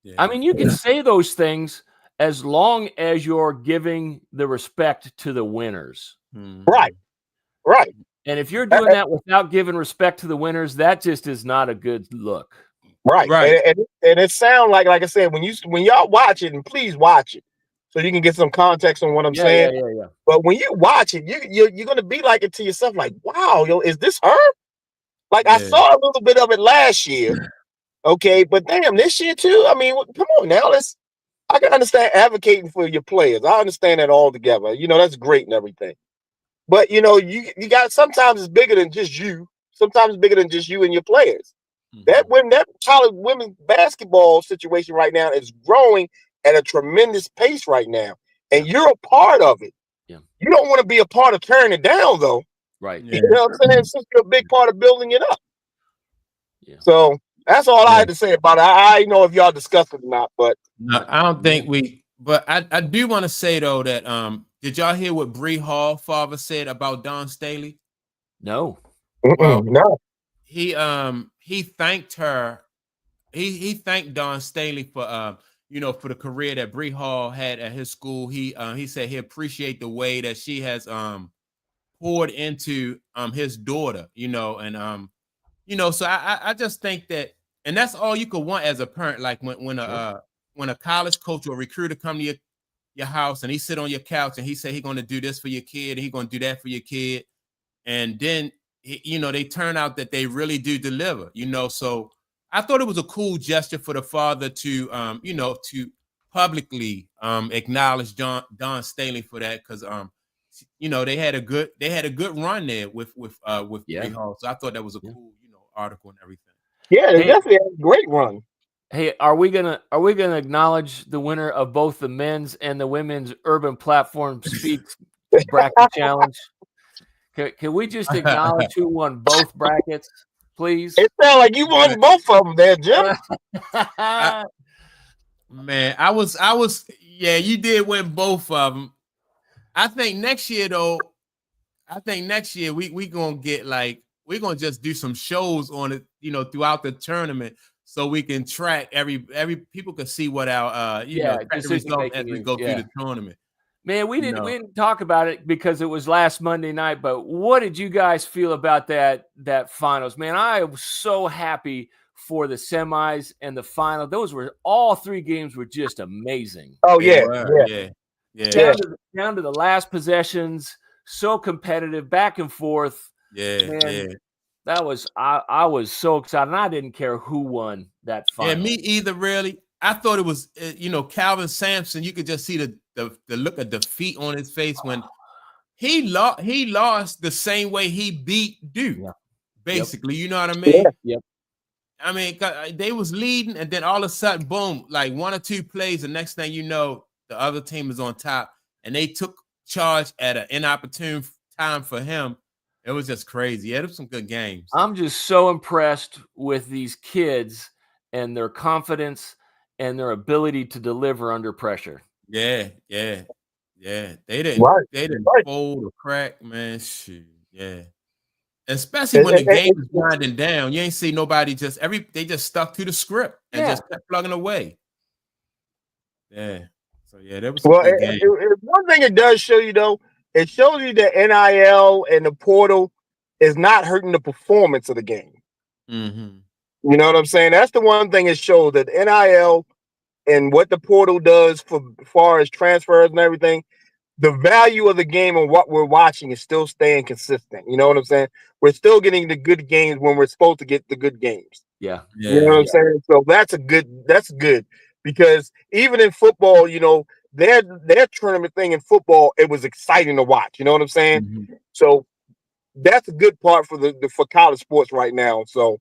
Yeah. I mean, you can say those things as long as you're giving the respect to the winners. Right. Right. And if you're doing that without giving respect to the winners, that just is not a good look. Right. And it sounds like I said, when y'all watch it, and please watch it so you can get some context on what I'm saying. Yeah. But when you watch it, you're gonna be like it to yourself, like, wow, is this her? Like, I saw a little bit of it last year. Okay, but damn, this year too. I mean, come on now. I can understand advocating for your players. I understand that all together. That's great and everything. But you got, sometimes it's bigger than just you. Sometimes it's bigger than just you and your players. That college women's basketball situation right now is growing at a tremendous pace right now, and you're a part of it. Yeah. You don't want to be a part of tearing it down, though. Right. You know what I'm saying? Since you're a big part of building it up. Yeah. So that's all I had to say about it. I know if y'all discussed it or not, but no, I don't think we. But I do want to say though that did y'all hear what Bree Hall father said about Dawn Staley? No. Well, no. He thanked her. He thanked Dawn Staley for for the career that Bree Hall had at his school. He said he appreciate the way that she has poured into his daughter, and so I just think that, and that's all you could want as a parent. Like when a college coach or recruiter come to your house and he sit on your couch and he say he's going to do this for your kid and he's going to do that for your kid, and then they turn out that they really do deliver. So I thought it was a cool gesture for the father to to publicly acknowledge Dawn Staley for that, because they had a good run there with Bree Hall. So I thought that was a cool article and everything. Yeah, they definitely had a great run. Hey, are we gonna acknowledge the winner of both the men's and the women's Urban Platform Speaks Bracket Challenge? Can we just acknowledge who won both brackets, please? It sounds like you won both of them there, Jim. Man, I was you did win both of them. I think next year though, we gonna get we're gonna just do some shows on it, throughout the tournament, so we can track every people can see what our result as we go through the tournament. Man, we didn't talk about it because it was last Monday night, but what did you guys feel about that finals? Man, I was so happy for the semis and the final. Those were all three games were just amazing. Oh yeah. Down to the last possessions, so competitive, back and forth. That was I was so excited. And I didn't care who won that final. Yeah, me either. Really, I thought it was Calvin Sampson. You could just see the look of defeat on his face when he lost the same way he beat Duke. Yeah. Basically, you know what I mean? Yep. I mean, they was leading, and then all of a sudden, boom! Like one or two plays, the next thing you know, the other team is on top, and they took charge at an inopportune time for him. It was just crazy. Yeah, it was some good games. I'm just so impressed with these kids and their confidence and their ability to deliver under pressure. Yeah. They didn't fold or crack, man. Shoot, yeah. Especially when the game is winding down, you ain't see nobody they just stuck to the script and just kept plugging away. Yeah. So that was good game. One thing it does show you though, it shows you that NIL and the portal is not hurting the performance of the game. Mm-hmm. You know what I'm saying? That's the one thing it shows, that NIL and what the portal does for as far as transfers and everything, the value of the game and what we're watching is still staying consistent. You know what I'm saying? We're still getting the good games when we're supposed to get the good games. Yeah. You know what I'm saying? So that's good because even in football, their tournament thing in football, it was exciting to watch. You know what I'm saying? Mm-hmm. So that's a good part for for college sports right now. So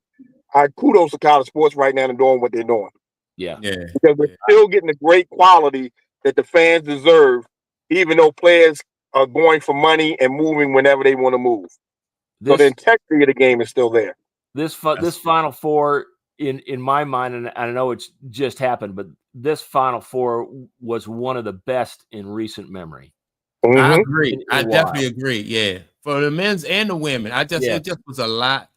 I kudos to college sports right now and doing what they're doing. Yeah. Because they're still getting the great quality that the fans deserve, even though players are going for money and moving whenever they want to move. So the integrity of the game is still there. This Final Four, in my mind, and I know it's just happened, but this Final Four was one of the best in recent memory. Mm-hmm. I agree. I definitely agree. Yeah, for the men's and the women, it just was a lot.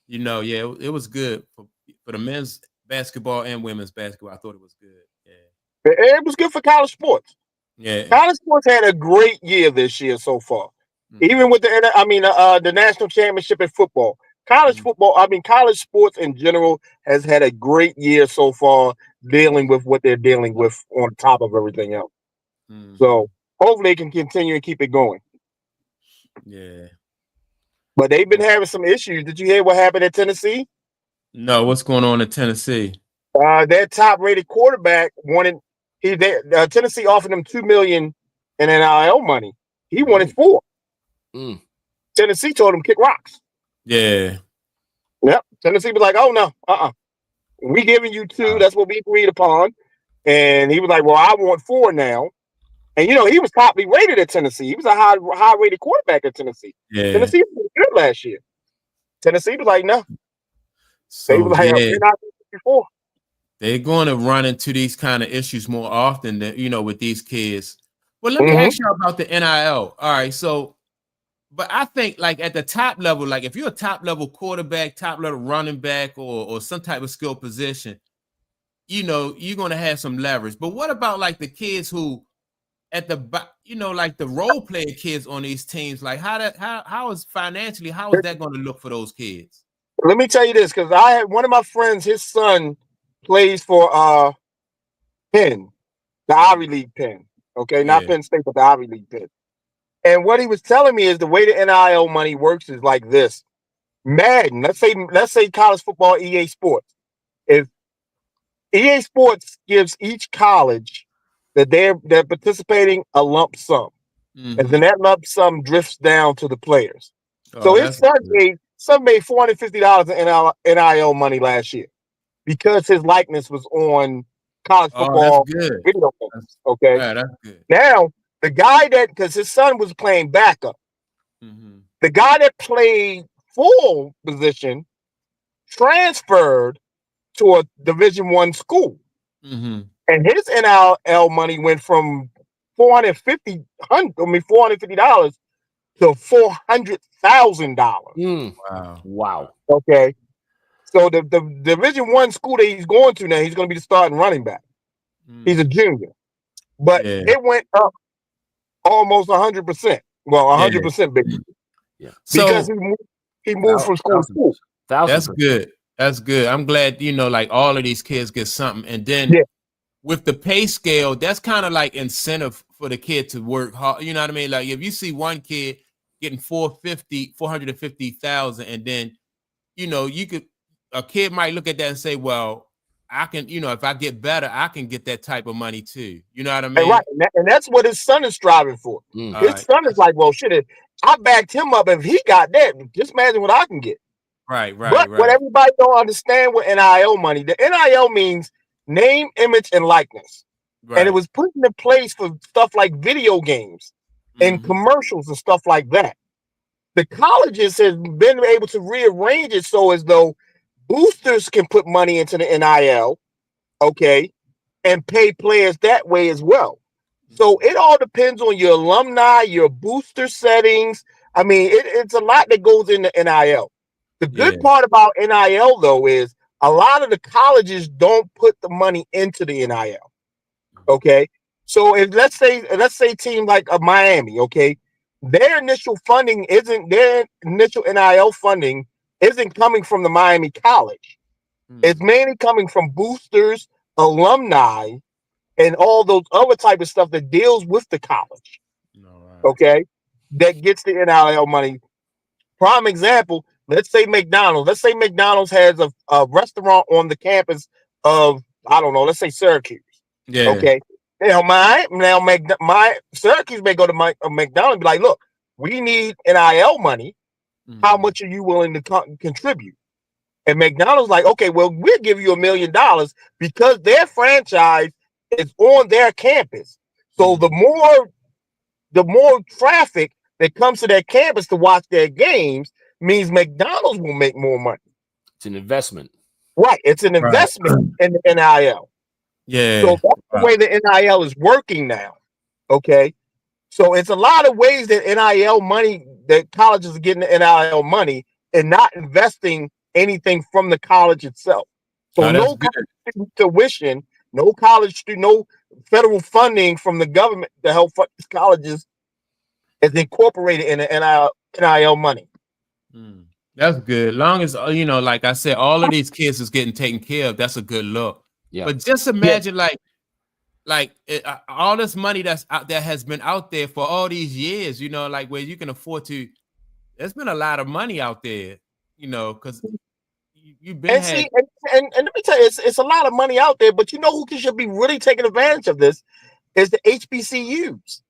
You know, it was good for the men's basketball and women's basketball. I thought it was good. Yeah, it was good for college sports. Yeah, college sports had a great year this year so far. Even with the national championship in football, college sports in general has had a great year so far, dealing with what they're dealing with on top of everything else. So hopefully they can continue and keep it going. Yeah. But they've been having some issues. Did you hear what happened at Tennessee? No, what's going on in Tennessee? Their top-rated quarterback Tennessee offered him $2 million in NIL money. He wanted $4 million. Tennessee told him kick rocks. Yeah. Yep. Tennessee was like, "Oh no, we giving you $2 million. That's what we agreed upon." And he was like, "Well, I want $4 million now." And he was top rated at Tennessee. He was a high-rated quarterback at Tennessee. Yeah. Tennessee was good last year. Tennessee was like, "No." So they were like, "We're not before." They're going to run into these kind of issues more often than with these kids. Well, let me ask you about the NIL. All right, so, but I think like at the top level, like if you're a top level quarterback, top level running back, or some type of skill position, you're going to have some leverage. But what about like the kids who at the like the role player kids on these teams? Like how is financially, how is that going to look for those kids? Let me tell you this, because I had one of my friends, his son plays for Penn, the Ivy League Penn. Okay, not Penn State, but the Ivy League Penn. And what he was telling me is the way the NIL money works is like this. Madden, let's say college football, EA Sports. If EA Sports gives each college that they're participating a lump sum, and then that lump sum drifts down to the players. So his son made $450 in NIL money last year because his likeness was on college football video games. Okay, that's good. Now the guy because his son was playing backup, the guy that played full position transferred to a Division I school, and his NIL money went from $450 to $400,000. Wow. Okay. So the Division I school that he's going to now, he's going to be the starting running back. He's a junior, but it went up almost 100%. Well, 100% big. Yeah. Because he moved from school to school. That's good. That's good. I'm glad like all of these kids get something, and then with the pay scale, that's kind of like incentive for the kid to work hard. You know what I mean? Like if you see one kid getting 450,000, and then a kid might look at that and say, well, I can, if I get better, I can get that type of money too. You know what I mean? And right, and that's what his son is striving for. His son is like, well, shit, I backed him up. If he got that, just imagine what I can get. Right. But what everybody don't understand with NIL money, the NIL means name, image, and likeness. Right. And it was put into place for stuff like video games and commercials and stuff like that. The colleges have been able to rearrange it so as though boosters can put money into the NIL, okay, and pay players that way as well. So it all depends on your alumni, your booster settings. I mean, it's a lot that goes into NIL. The good part about NIL, though, is a lot of the colleges don't put the money into the NIL. Okay, so if let's say team like Miami, okay, their initial NIL funding isn't coming from the Miami college. It's mainly coming from boosters, alumni, and all those other type of stuff that deals with the college. Okay, that gets the NIL money. Prime example. Let's say McDonald's. Let's say McDonald's has a restaurant on the campus of, I don't know, let's say Syracuse. Yeah. Okay. My Syracuse may go to McDonald's and be like, look, we need NIL money How much are you willing to contribute? And McDonald's like, okay, well, we'll give you $1 million because their franchise is on their campus. So the more traffic that comes to their campus to watch their games means McDonald's will make more money. It's an investment. Right. It's an investment in the NIL. Yeah. So that's the way the NIL is working now. Okay. So it's a lot of ways that NIL money, that colleges are getting the NIL money and not investing anything from the college itself. So no college tuition, no college, no federal funding from the government to help fund these colleges is incorporated in the NIL money. That's good. Long as, like I said, all of these kids is getting taken care of. That's a good look. Yeah. But just imagine all this money that's out there has been out there for all these years, like where you can afford to. There's been a lot of money out there, because you've been. And let me tell you, it's a lot of money out there, but who should be really taking advantage of this is the HBCUs.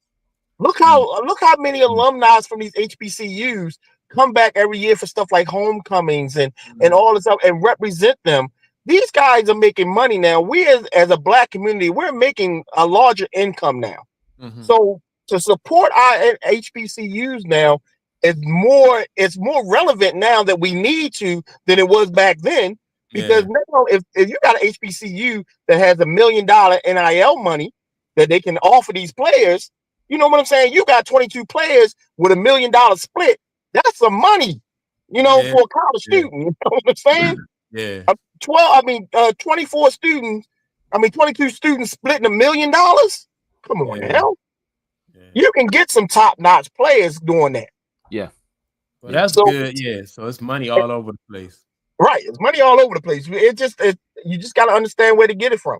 Look how many alumni from these HBCUs come back every year for stuff like homecomings and all this stuff and represent them. These guys are making money now. We as a Black community, we're making a larger income now. So to support our HBCUs now it's more relevant now that we need to than it was back then. Because now if you got an HBCU that has $1 million NIL money that they can offer these players, you know what I'm saying? You got 22 players with $1 million split. That's some money, for a college student. You know what I'm saying? 24 students. 22 students splitting $1 million. Come on, now. You can get some top-notch players doing that. Yeah. Well, that's good. Yeah. So it's money all over the place. Right. It's money all over the place. You just got to understand where to get it from.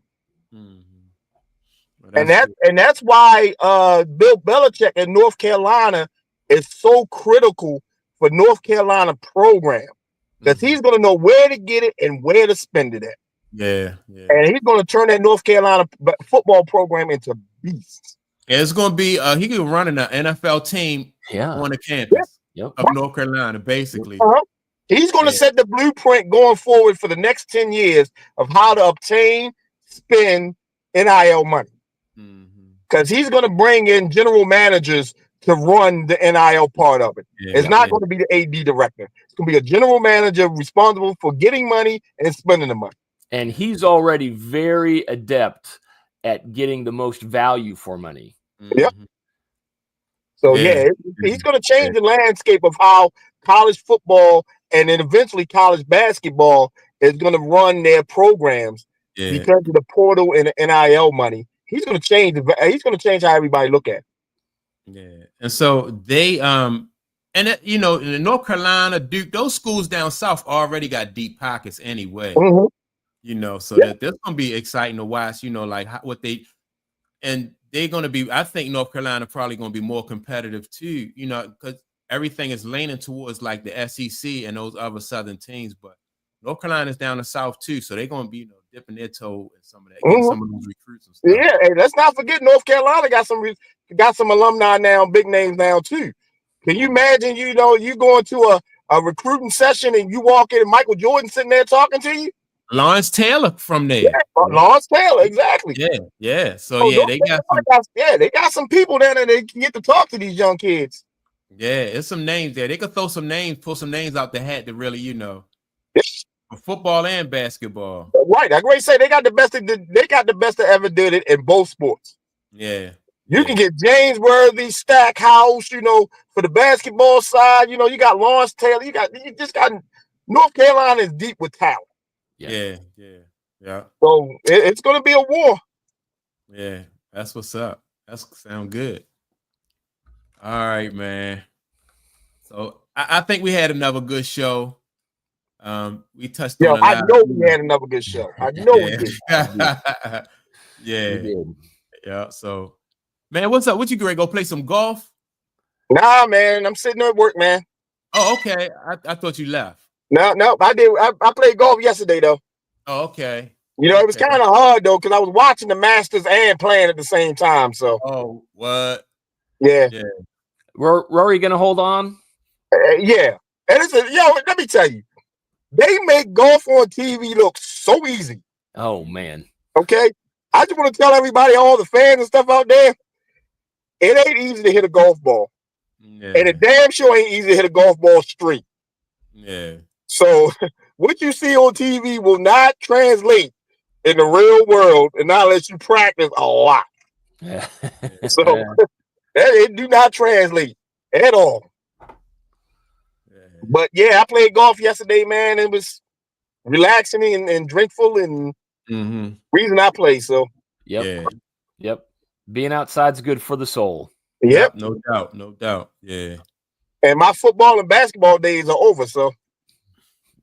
Well, that's why Bill Belichick in North Carolina is so critical for North Carolina program, because he's going to know where to get it and where to spend it at. Yeah. And he's going to turn that North Carolina football program into beasts. And it's going to be he could run an NFL team on the campus of North Carolina, basically. He's going to set the blueprint going forward for the next 10 years of how to obtain, spend NIL money. Because he's going to bring in general managers to run the NIL part of it. It's not going to be the AD director. It's going to be a general manager responsible for getting money and spending the money. And he's already very adept at getting the most value for money. Yep. So he's going to change the landscape of how college football and then eventually college basketball is going to run their programs because of the portal and the NIL money. He's going to change. He's going to change how everybody look at it. Yeah, and so they in North Carolina, Duke, those schools down south already got deep pockets anyway. So that's going to be exciting to watch. They're going to be. I think North Carolina probably going to be more competitive too. Because everything is leaning towards like the SEC and those other Southern teams, but North Carolina's down the south too, so they're going to be dipping their toe in some of that, getting some of those recruits and stuff. Yeah, hey, let's not forget North Carolina got some alumni now, big names now too. Can you imagine? You going to a recruiting session and you walk in and Michael Jordan sitting there talking to you. Lawrence Taylor from there. Yeah, Lawrence Taylor, exactly. Yeah. So they got some people there that they can get to talk to these young kids. Yeah, it's some names there. They could throw some names, pull some names out the hat to really, for football and basketball. Right. I agree. Say they got the best. They got the best that ever did it in both sports. Yeah. You can get James Worthy, Stackhouse, for the basketball side. You got Lawrence Taylor. You just got North Carolina is deep with talent. Yeah. So it's going to be a war. Yeah, that's what's up. That sounds good. All right, man. So I think we had another good show. We touched on. I know we had another good show. I know we did. Yeah. So, man, what's up? What you going to go play some golf? Nah, man. I'm sitting at work, man. Oh, okay. I thought you left. No, I did. I played golf yesterday, though. Oh, okay. It was kind of hard though, because I was watching the Masters and playing at the same time. So. Oh, what? Yeah. Rory gonna hold on? Yeah. And it's let me tell you, they make golf on TV look so easy. Oh man. Okay. I just want to tell everybody, all the fans and stuff out there, it ain't easy to hit a golf ball. Yeah. And it damn sure ain't easy to hit a golf ball straight. Yeah. So what you see on TV will not translate in the real world, and not unless you practice a lot. So it do not translate at all. Yeah. But yeah, I played golf yesterday, man. It was relaxing and drinkful, and reason I play. So Yep. Being outside's good for the soul. Yep, no doubt. Yeah. And my football and basketball days are over. So.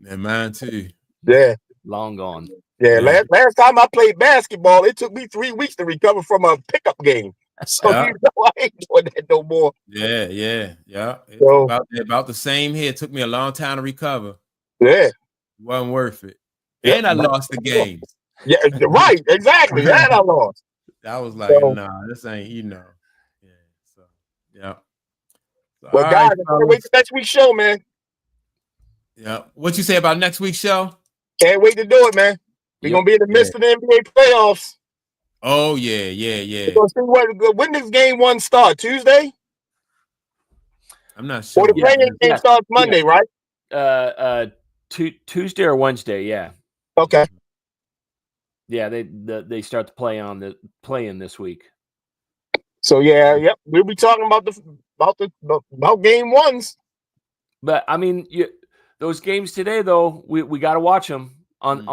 And mine too. Yeah. Long gone. Yeah. Last time I played basketball, it took me 3 weeks to recover from a pickup game. So I ain't doing that no more. Yeah. It's about the same here. It took me a long time to recover. Yeah. It wasn't worth it. And I lost the games. Yeah, right. Exactly. That I lost. I was like, nah, this ain't, Yeah. So, yeah. So, well, guys, I can't wait for next week's show, man. Yeah. What you say about next week's show? Can't wait to do it, man. We're gonna be in the midst of the NBA playoffs. Oh yeah. We're gonna see when does game 1 start? Tuesday? I'm not sure. Or the playing game starts Monday, right? Tuesday or Wednesday, yeah. Okay. Yeah, they start to play in this week. So we'll be talking about game 1s. But I mean, those games today, though, we got to watch them in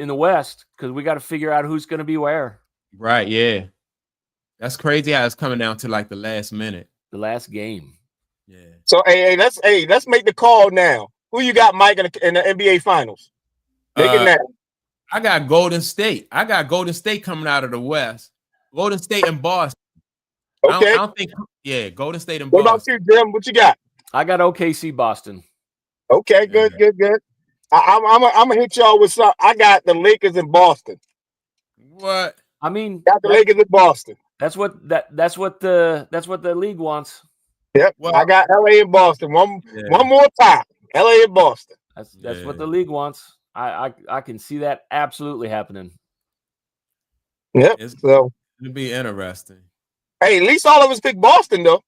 the West, because we got to figure out who's going to be where. Right. Yeah. That's crazy how it's coming down to like the last minute, the last game. Yeah. So let's make the call now. Who you got, Mike, in the NBA Finals? Make it now. I got Golden State. Coming out of the West. Golden State and Boston. Okay. I don't think. Yeah, Golden State and Boston. What about you, Jim? What you got? I got OKC Boston. Okay, good. I'm gonna hit y'all with some. I got the Lakers in Boston. What? I mean, got the Lakers in Boston. That's what the league wants. Yep. Well, I got LA and Boston. One more time. LA and Boston. That's what the league wants. I can see that absolutely happening. Yep. It'll be interesting. Hey, at least all of us picked Boston though.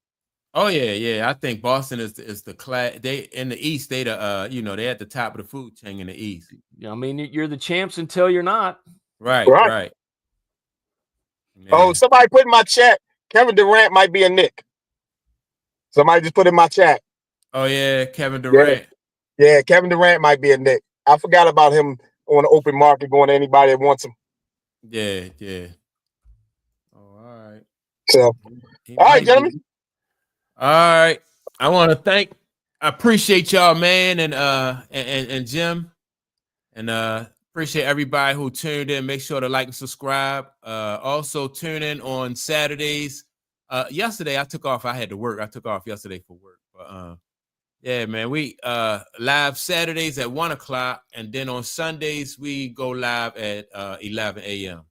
Oh yeah. I think Boston is the class. They in the East. They they at the top of the food chain in the East. I mean, you're the champs until you're not. Right. Yeah. Oh, somebody put in my chat, Kevin Durant might be a Knick. Somebody just put in my chat. Oh yeah, Kevin Durant. Yeah, Kevin Durant might be a Knick. I forgot about him on the open market going to anybody that wants him. Yeah. Oh, all right. So, all right, gentlemen. All right. I appreciate y'all, man, and Jim, and appreciate everybody who tuned in. Make sure to like and subscribe. Also tune in on Saturdays. Yesterday I took off. I had to work. I took off yesterday for work. But yeah, man, we live Saturdays at 1:00, and then on Sundays we go live at 11 a.m.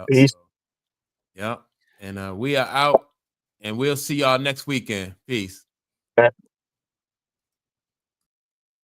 Peace. And we are out, and we'll see y'all next weekend. Peace.